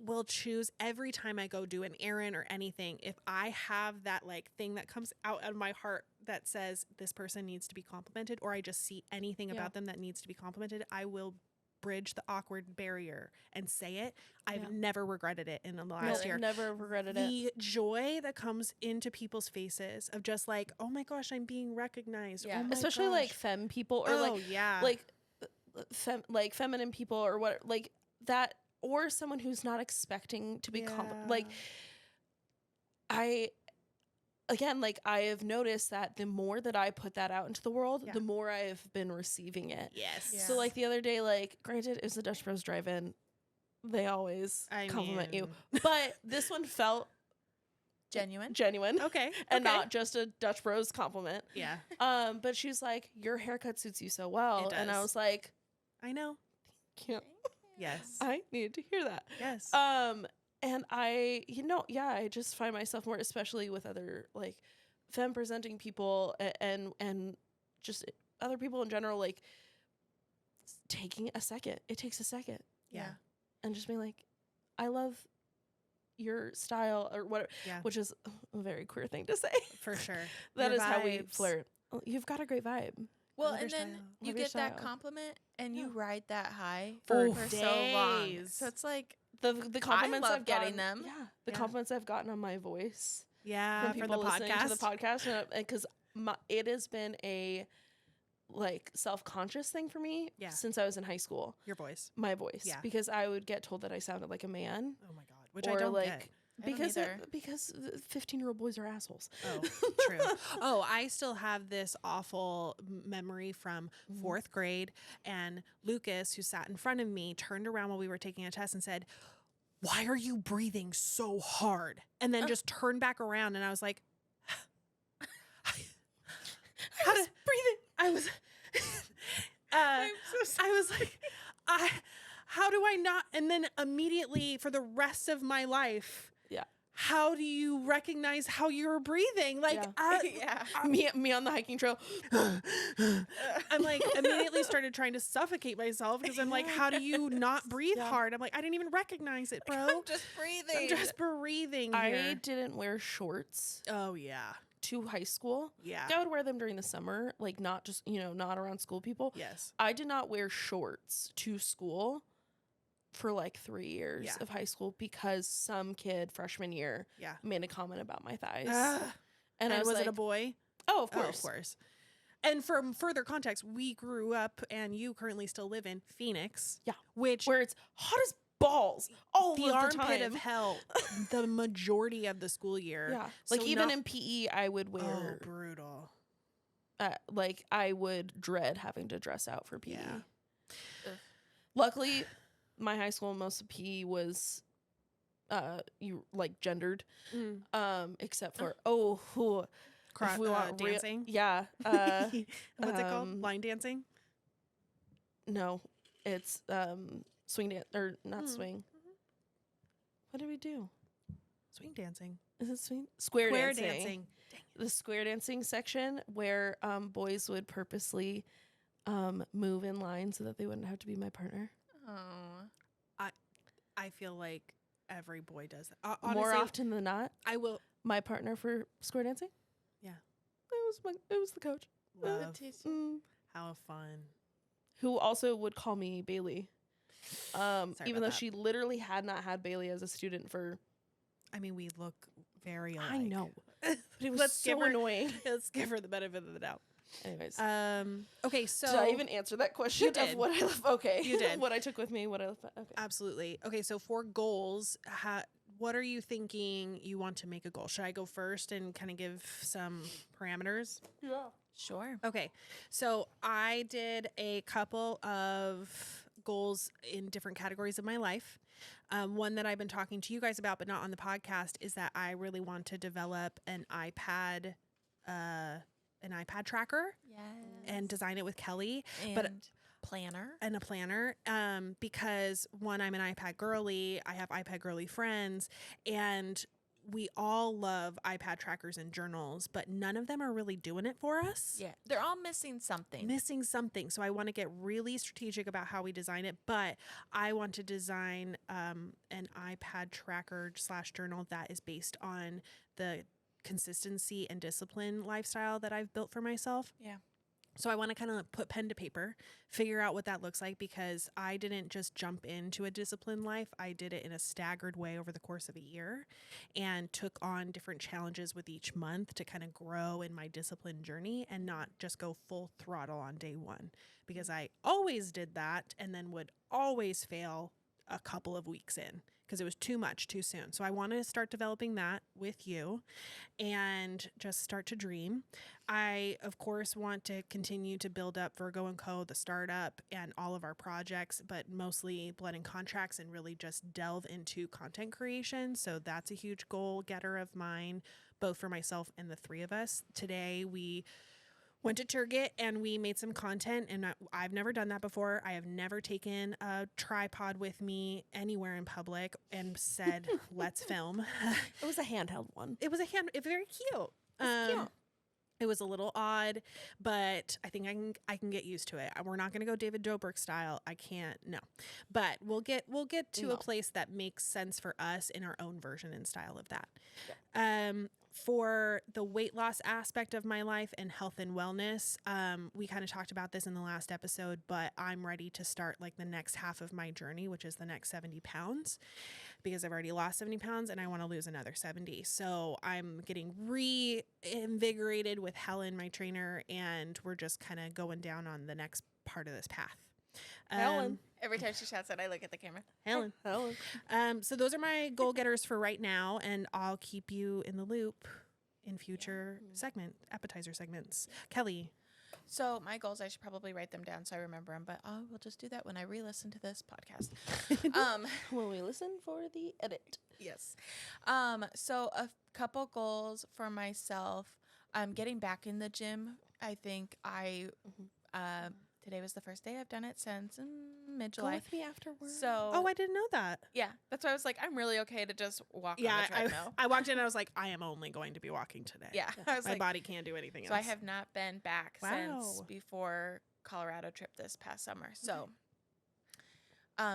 will choose every time I go do an errand or anything, if I have that like thing that comes out of my heart that says this person needs to be complimented, or I just see anything about them that needs to be complimented, I will bridge the awkward barrier and say it. I've never regretted it in the last year. Never regretted it. The joy that comes into people's faces of just like, oh my gosh, I'm being recognized. Yeah. Oh my Especially gosh. like femme people, or oh yeah, like feminine people, or what, like that, or someone who's not expecting to be like, I have noticed that the more that I put that out into the world, the more I have been receiving it. yes. Yeah. So like the other day, like, granted, it was the Dutch Bros drive-in. They always compliment you, but this one felt Genuine. and Okay. not just a Dutch Bros compliment. Yeah. But she's like, your haircut suits you so well, It and I does. was like, I know. can't. Yes. I need to hear that. Yes. And I just find myself more, especially with other like femme presenting people and just other people in general, like taking a second. It takes a second. Yeah. And just being like, I love your style or whatever, Yeah. which is a very queer thing to say. For sure. That Your is how we vibes. flirt. Oh, you've got a great vibe. Well, Love and your then style. you Love your get that style. compliment, and you Yeah. ride that high For for so long. days. So it's like, The compliments love I've getting gotten, them. Yeah, the Yeah. compliments I've gotten on my voice Yeah. from For people the listening podcast. to the podcast, because it has been a like self-conscious thing for me since I was in high school. Your voice. My voice, Yeah. because I would get told that I sounded like a man, Oh my God. Which I or don't like get. I don't either. because 15-year-old boys are assholes. Oh, true. Oh, I still have this awful memory from fourth grade. And Lucas, who sat in front of me, turned around while we were taking a test and said, "Why are you breathing so hard?" And then just turned back around. And I was like, how to breathe? I was, I'm so sorry. I was like, how do I not? And then immediately for the rest of my life, Yeah. how do you recognize how you're breathing? Like, Yeah. Me on the hiking trail. I'm like immediately started trying to suffocate myself because I'm like, how do you not breathe hard? I'm like, I didn't even recognize it, bro. I'm just breathing. I'm just breathing I here. didn't wear shorts Oh yeah. to high school. Yeah. I would wear them during the summer, like not just, not around school people. Yes. I did not wear shorts to school for like 3 years of high school because some kid freshman year made a comment about my thighs. And I was was like, it a boy? Oh, of Oh, course. of course. And from further context, we grew up and you currently still live in Phoenix. Yeah. Which Where it's hot as balls all the of the armpit time. of hell the majority of the school year. Yeah. So Like even in PE, I would Oh, wear, brutal. like I would dread having to dress out for PE. Yeah. Luckily, my high school, most of PE was you like gendered, except for if we want dancing. What's it called? Line dancing. No, it's swing dance or not swing. What do we do? Swing dancing. Is it swing? Square dancing. The square dancing section where boys would purposely move in line so that they wouldn't have to be my partner. Oh. I feel like every boy does that. Honestly, More often than not, I will. my partner for square dancing. Yeah, it was the coach. Love. How fun. Who also would call me Bailey, even though that. she literally had not had Bailey as a student for. I mean, we look very alike. I know, but it was so annoying. Let's give her the benefit of the doubt. Anyways, okay, so did I even answer that question? You did. Of what I left? Okay, You did. What I took with me, what I left. Okay, absolutely. Okay, so for goals, what are you thinking you want to make a goal? Should I go first and kind of give some parameters? yeah, Sure. Okay, so I did a couple of goals in different categories of my life. One that I've been talking to you guys about, but not on the podcast, is that I really want to develop an iPad tracker and design it with Kelly, And a planner. Because one, I'm an iPad girly. I have iPad girly friends, and we all love iPad trackers and journals, but none of them are really doing it for us. Yeah, they're all missing something. So I want to get really strategic about how we design it, but I want to design an iPad tracker / journal that is based on the consistency and discipline lifestyle that I've built for myself. Yeah. So I want to kind of put pen to paper, figure out what that looks like, because I didn't just jump into a disciplined life. I did it in a staggered way over the course of a year and took on different challenges with each month to kind of grow in my discipline journey and not just go full throttle on day one, because I always did that and then would always fail a couple of weeks in because it was too much too soon. So I want to start developing that with you and just start to dream. I, of course, want to continue to build up Virgo & Co., the startup, and all of our projects, but mostly Blood and Contracts, and really just delve into content creation. So that's a huge goal getter of mine, both for myself and the three of us. Today, we went to Target and we made some content, and I've never done that before. I have never taken a tripod with me anywhere in public and said, let's film. it was a handheld one. It was very cute. Cute. It was a little odd, but I think I can get used to it. We're not going to go David Dobrik style. I can't, no. But we'll get to a place that makes sense for us in our own version and style of that. Yeah. For the weight loss aspect of my life and health and wellness, we kind of talked about this in the last episode, but I'm ready to start like the next half of my journey, which is the next 70 pounds, because I've already lost 70 pounds and I want to lose another 70. So I'm getting reinvigorated with Helen, my trainer, and we're just kind of going down on the next part of this path. Helen. Every time she shouts it, I look at the camera. Helen. So those are my goal getters for right now, and I'll keep you in the loop in future appetizer segments. Kelly. So my goals, I should probably write them down so I remember them, but we'll just do that when I re-listen to this podcast. When we listen for the edit. Yes. So a couple goals for myself. Getting back in the gym. I think I today was the first day I've done it since Go mid-July. with me after work. So Oh, I didn't know that. yeah, that's why I was like, I'm really okay to just walk on Yeah, the treadmill. I walked in and I was like, I am only going to be walking today. Yeah, I was My like, body can't do anything so else. I have not been back since Wow. before Colorado trip this past summer. So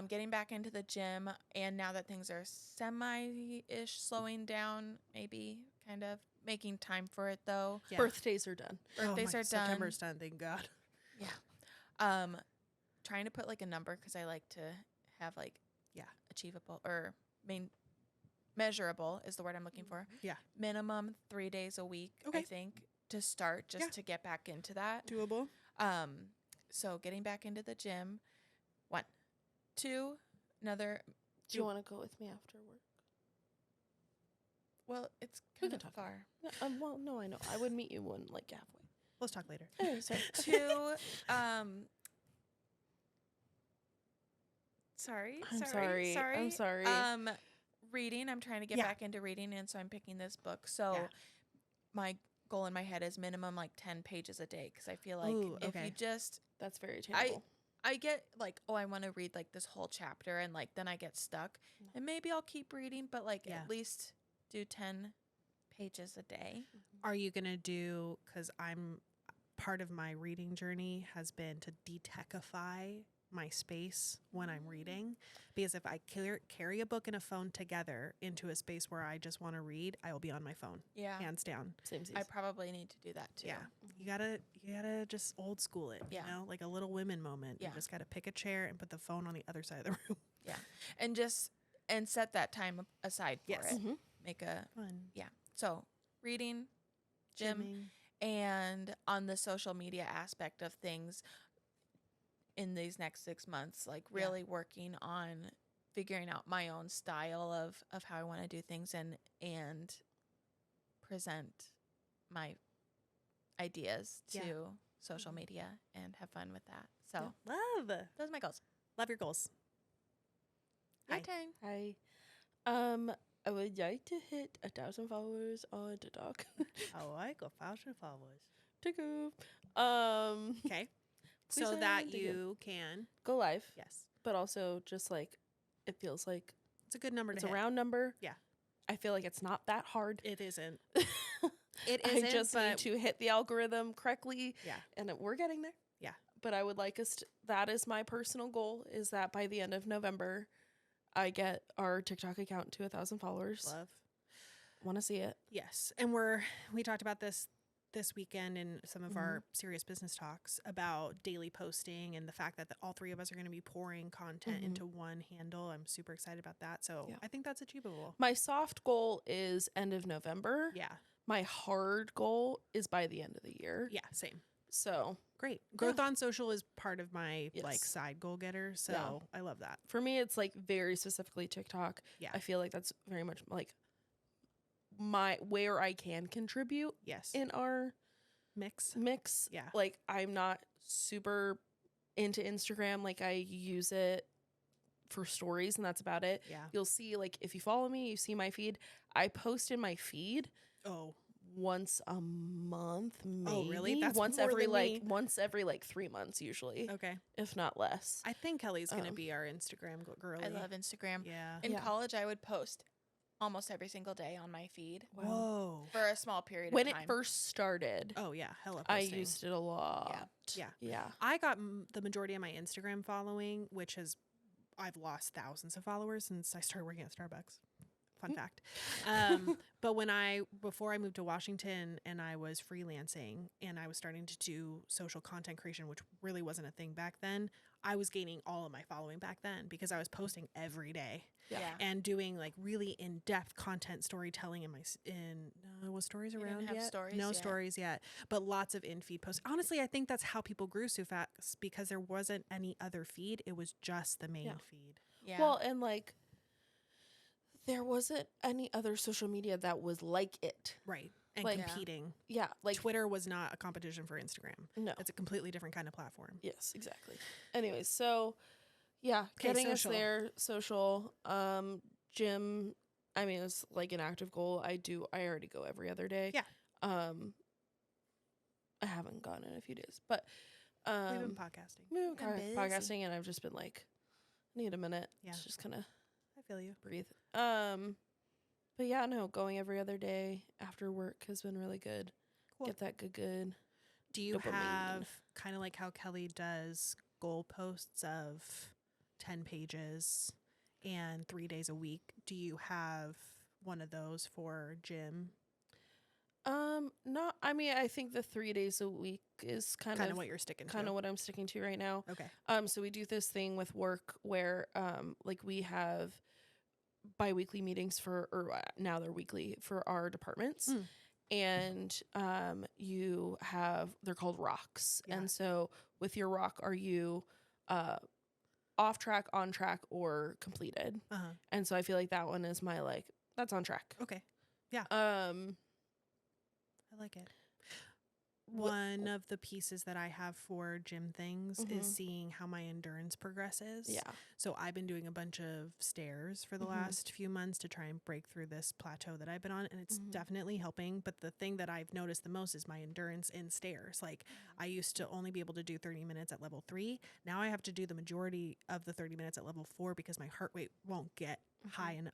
getting back into the gym, and now that things are semi-ish slowing down, maybe kind of making time for it though. Yeah. Birthdays are done. Birthdays are done. September's done, thank God. Trying to put like a number because I like to have like achievable or measurable is the word I'm looking for. Yeah. Minimum 3 days a week, I think, to start just to get back into that. Doable. So getting back into the gym. 1, 2, another. Do you want to go with me after work? Well, it's We kind can of talk. far. No, well, no, I know. I would meet you one like halfway. Let's talk later. Anyway, sorry. 2, I'm sorry. Reading. I'm trying to get Yeah. back into reading, and so I'm picking this book. So my goal in my head is minimum like 10 pages a day because I feel like Ooh, if okay. you just That's very attainable. I get like, oh, I want to read like this whole chapter, and like then I get stuck, and maybe I'll keep reading, but like Yeah. at least do 10 pages a day. Are you going to do, because I'm part of my reading journey has been to de-techify my space when I'm reading, because if I carry a book and a phone together into a space where I just want to read, I will be on my phone, Yeah. hands down. Same I probably need to do that too. Yeah. You gotta just old school it, Yeah. you know, like a little women moment. Yeah. You just gotta pick a chair and put the phone on the other side of the room. And set that time aside for Yes. it. Mhm. Make a, Fun. so reading, gym, Gymming. and on the social media aspect of things in these next 6 months, like really working on figuring out my own style of how I want to do things and present my ideas to social media and have fun with that. So Love. those are my goals. Love your goals. Your Hi. turn. Hi. I would like to hit 1,000 followers on TikTok. I like 1,000 followers. TikTok. Okay. Please So that and again. you can. Go live, Yes. but also just like it feels like It's a good number it's to a hit. round number. Yeah. I feel like it's not that hard. It isn't. It isn't, I just need but to hit the algorithm correctly. Yeah. And we're getting there. Yeah. But I would like us to, that is my personal goal, is that by the end of November, I get our TikTok account to 1,000 followers. love. Want to see it. Yes. And we talked about this weekend in some of our serious business talks about daily posting and the fact that all three of us are going to be pouring content into one handle. I'm super excited about that. So Yeah. I think that's achievable. My soft goal is end of November. Yeah. My hard goal is by the end of the year. Yeah. Same. So Great. Growth on social is part of my like Yes. side goal getter. So I love that. for me, it's like very specifically TikTok. Yeah. I feel like that's very much like where I can contribute Yes. in our Mix. mix. Yeah. Like I'm not super into Instagram. Like I use it for stories and that's about it. Yeah. You'll see, like, if you follow me, you see my feed. I post in my feed Oh. once a month, maybe. Oh, really? That's once more every than like me. once every like 3 months usually, Okay. if not less. I think Kelly's going to Um, be our Instagram girly. I love Instagram. Yeah. In Yeah. college, I would post almost every single day on my feed Whoa. for a small period When of it time. first started, Oh yeah. Hella I posting. used it a lot. Yeah. Yeah. I got the majority of my Instagram following, which is I've lost thousands of followers since I started working at Starbucks. Fun fact. But before I moved to Washington and I was freelancing and I was starting to do social content creation, which really wasn't a thing back then, I was gaining all of my following back then because I was posting every day Yeah. and doing like really in-depth content storytelling was stories You didn't around have yet? stories No yet. stories yet, but lots of in-feed posts. Honestly, I think that's how people grew so fast because there wasn't any other feed. It was just the main Yeah. feed. Yeah. Well, and like there wasn't any other social media that was like it. Right. And Like- Yeah. competing. Yeah, like Twitter was not a competition for Instagram. no. It's a completely different kind of platform. Yes, exactly. Anyways, so yeah, 'Kay, getting social. us there, social, gym. I mean, it's like an active goal. I already go every other day. Yeah. I haven't gone in a few days, but We've been podcasting. We've been Been busy. podcasting, and I've just been like, I need a minute. Yeah. To just kind of I feel you. breathe. But yeah, no, going every other day after work has been really good. Cool. Get that good. Do you dopamine. have kind of like how Kelly does goal posts of 10 pages and 3 days a week? Do you have one of those for gym? Not. I mean, I think the 3 days a week is kind of What you're sticking to. kind of what I'm sticking to right now. Okay. So we do this thing with work where like we have biweekly meetings now they're weekly for our departments. And you have, they're called rocks. Yeah. And so with your rock, are you off track, on track, or completed? Uh-huh. And so I feel like that one is my like, that's on track. Okay. Yeah. I like it. One of the pieces that I have for gym things is seeing how my endurance progresses. Yeah. So I've been doing a bunch of stairs for the last few months to try and break through this plateau that I've been on. And it's definitely helping. But the thing that I've noticed the most is my endurance in stairs. Like I used to only be able to do 30 minutes at level 3. Now I have to do the majority of the 30 minutes at level 4 because my heart rate won't get high and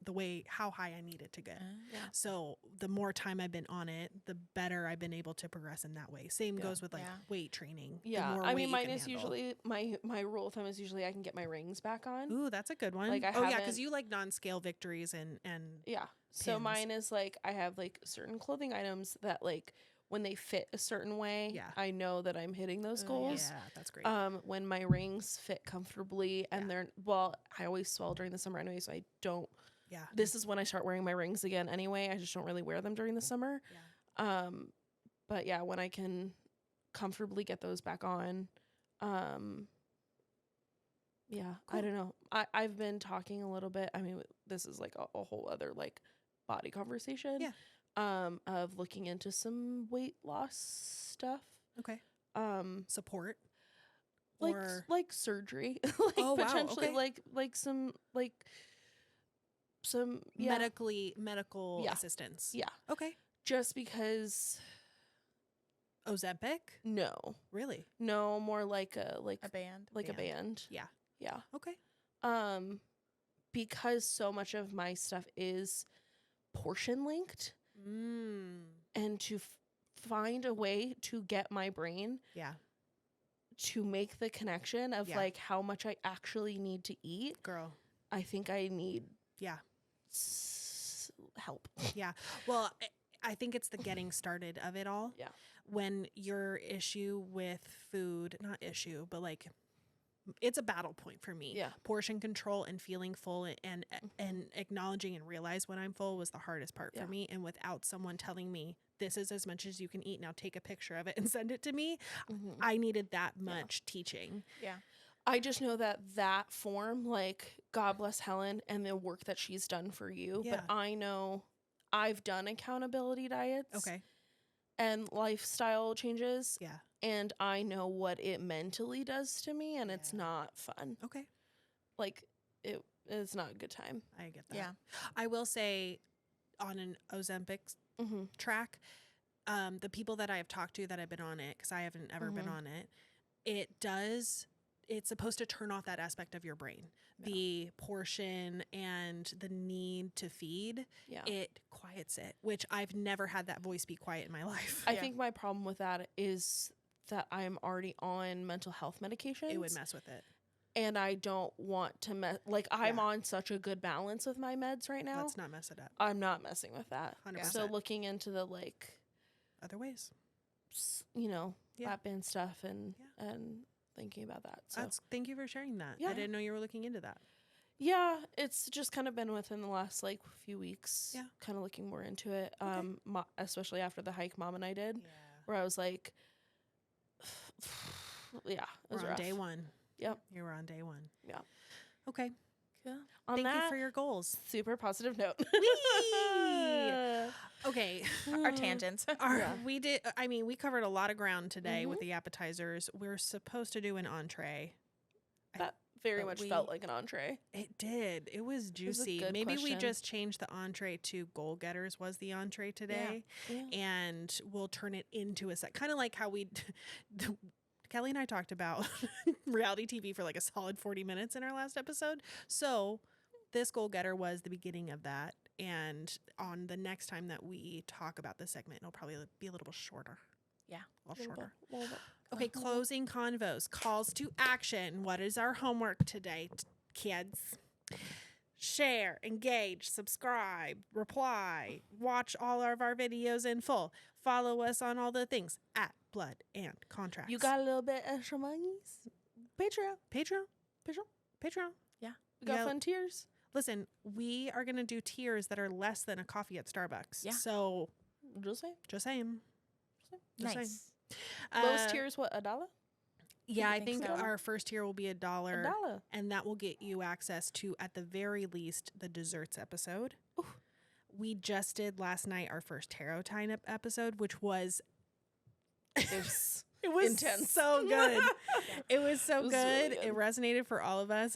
how high I need it to get. Yeah. So the more time I've been on it, the better I've been able to progress in that way. Same goes with like weight training. The Yeah. more I weight mean, you mine can is handle. usually my rule of thumb is usually I can get my rings back on. Ooh, that's a good one. Like, I yeah, haven't- because you like non-scale victories and Yeah. So pins. mine is like I have like certain clothing items that like when they fit a certain way, Yeah. I know that I'm hitting those goals. yeah, that's great. When my rings fit comfortably and I always swell during the summer anyway, so I don't. yeah. This is when I start wearing my rings again anyway. I just don't really wear them during the summer. Yeah. But yeah, when I can comfortably get those back on, yeah, I don't know. I've been talking a little bit. I mean, this is like a whole other like body conversation. Yeah. Of looking into some weight loss stuff. Okay. Support. Like Or like surgery. Like Oh, wow, potentially okay. like some medical Yeah. assistance. Yeah. Okay. Just because Ozempic? no. Really? No, more like A band. a band. Yeah. Yeah. Okay. Because so much of my stuff is portion linked and to find a way to get my brain Yeah. to make the connection of Yeah. like how much I actually need to eat. Girl. I think I need Yeah. help. Yeah. Well, I think it's the getting started of it all. Yeah. When your issue with food, not issue, but like it's a battle point for me. Yeah. Portion control and feeling full and acknowledging and realize when I'm full was the hardest part Yeah. for me. And without someone telling me this is as much as you can eat, now take a picture of it and send it to me, I needed that much teaching. Yeah. I just know that form, like, God bless Helen and the work that she's done for you. Yeah. But I know I've done accountability diets Okay. and lifestyle changes. Yeah. And I know what it mentally does to me, and it's not fun. Okay. Like, it's not a good time. I get that. Yeah. I will say on an Ozempic track, the people that I have talked to that have been on it, because I haven't ever been on it, it's supposed to turn off that aspect of your brain. Yeah. The portion and the need to feed, Yeah. it quiets it, which I've never had that voice be quiet in my life. I think my problem with that is that I'm already on mental health medications. It would mess with it. And I don't want to mess. Like, I'm Yeah. on such a good balance with my meds right now. Let's not mess it up. I'm not messing with that. 100%. So looking into the, like, Other ways. Yeah. Yeah. lap band stuff and thinking about that. So Thank you for sharing that. Yeah. I didn't know you were looking into that. yeah, it's just kind of been within the last like few weeks. Yeah. Kind of looking more into it. Okay. Especially after the hike Mom and I did, Yeah. where I was like, yeah, it was We're on rough. day one. Yep. You were on day one. Yeah. Okay. Yeah. On Thank that you for your goals. super positive note. Okay. Our tangents. Yeah. We covered a lot of ground today with the appetizers. We're supposed to do an entree. That very But much we- felt like an entree. It did. It was was a juicy. good Maybe we question. just changed the entree to goal getters was the entree today. Yeah. And we'll turn it into a set. Kind of like how we Kelly and I talked about reality TV for like a solid 40 minutes in our last episode. So this goal getter was the beginning of that. And on the next time that we talk about this segment, it'll probably be a little bit shorter. Yeah. A little shorter. Okay, closing convos, calls to action. What is our homework today, kids? Share, engage, subscribe, reply, watch all of our videos in full. Follow us on all the things at Blood and Contracts. You got a little bit extra monies? Patreon. Yeah. We got Yeah. fun tiers. Listen, we are going to do tiers that are less than a coffee at Starbucks. Yeah. So, Just say. just saying. Just saying. Nice. Lowest tier is what, $1? Yeah, I I think think so. our first tier will be $1. $1. And that will get you access to, at the very least, the desserts episode. Ooh. We just did last night our first tarot time episode, which was It was intense. so good. It was so It was good. really good. It resonated for all of us.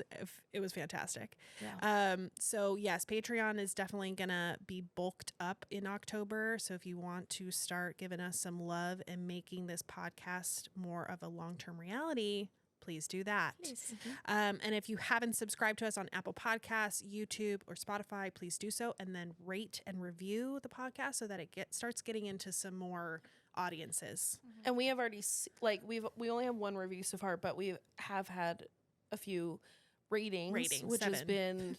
It was fantastic. Yeah. So yes, Patreon is definitely gonna be bulked up in October. So if you want to start giving us some love and making this podcast more of a long-term reality, please do that. Please. And if you haven't subscribed to us on Apple Podcasts, YouTube, or Spotify, please do so, and then rate and review the podcast so that it starts getting into some more audiences. And we have already we only have one review so far, but we have had a few ratings which 7. has been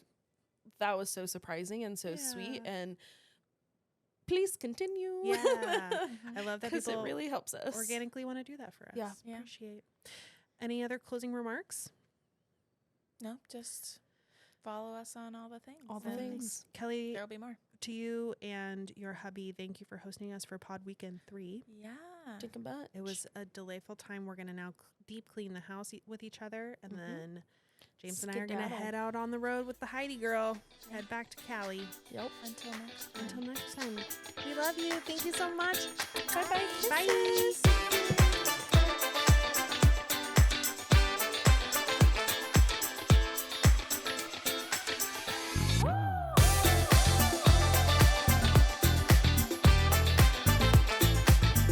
that was so surprising and so sweet. Yeah. And please continue. Yeah, I love that Because people it really helps us organically want to do that for us. Yeah. Yeah. Appreciate. Any other closing remarks? No, just follow us on all the things. all the and things. Kelly, There'll be more. to you and your hubby, thank you for hosting us for Pod Weekend 3. Yeah. Think about It was a delightful time. We're going to now deep clean the house with each other. And then James and I are going to Skedaddle. head out on the road with the Heidi girl. Head back to Cali. Yep. Until next time. Until next time. We love you. Thank you so much. Bye-bye. Bye.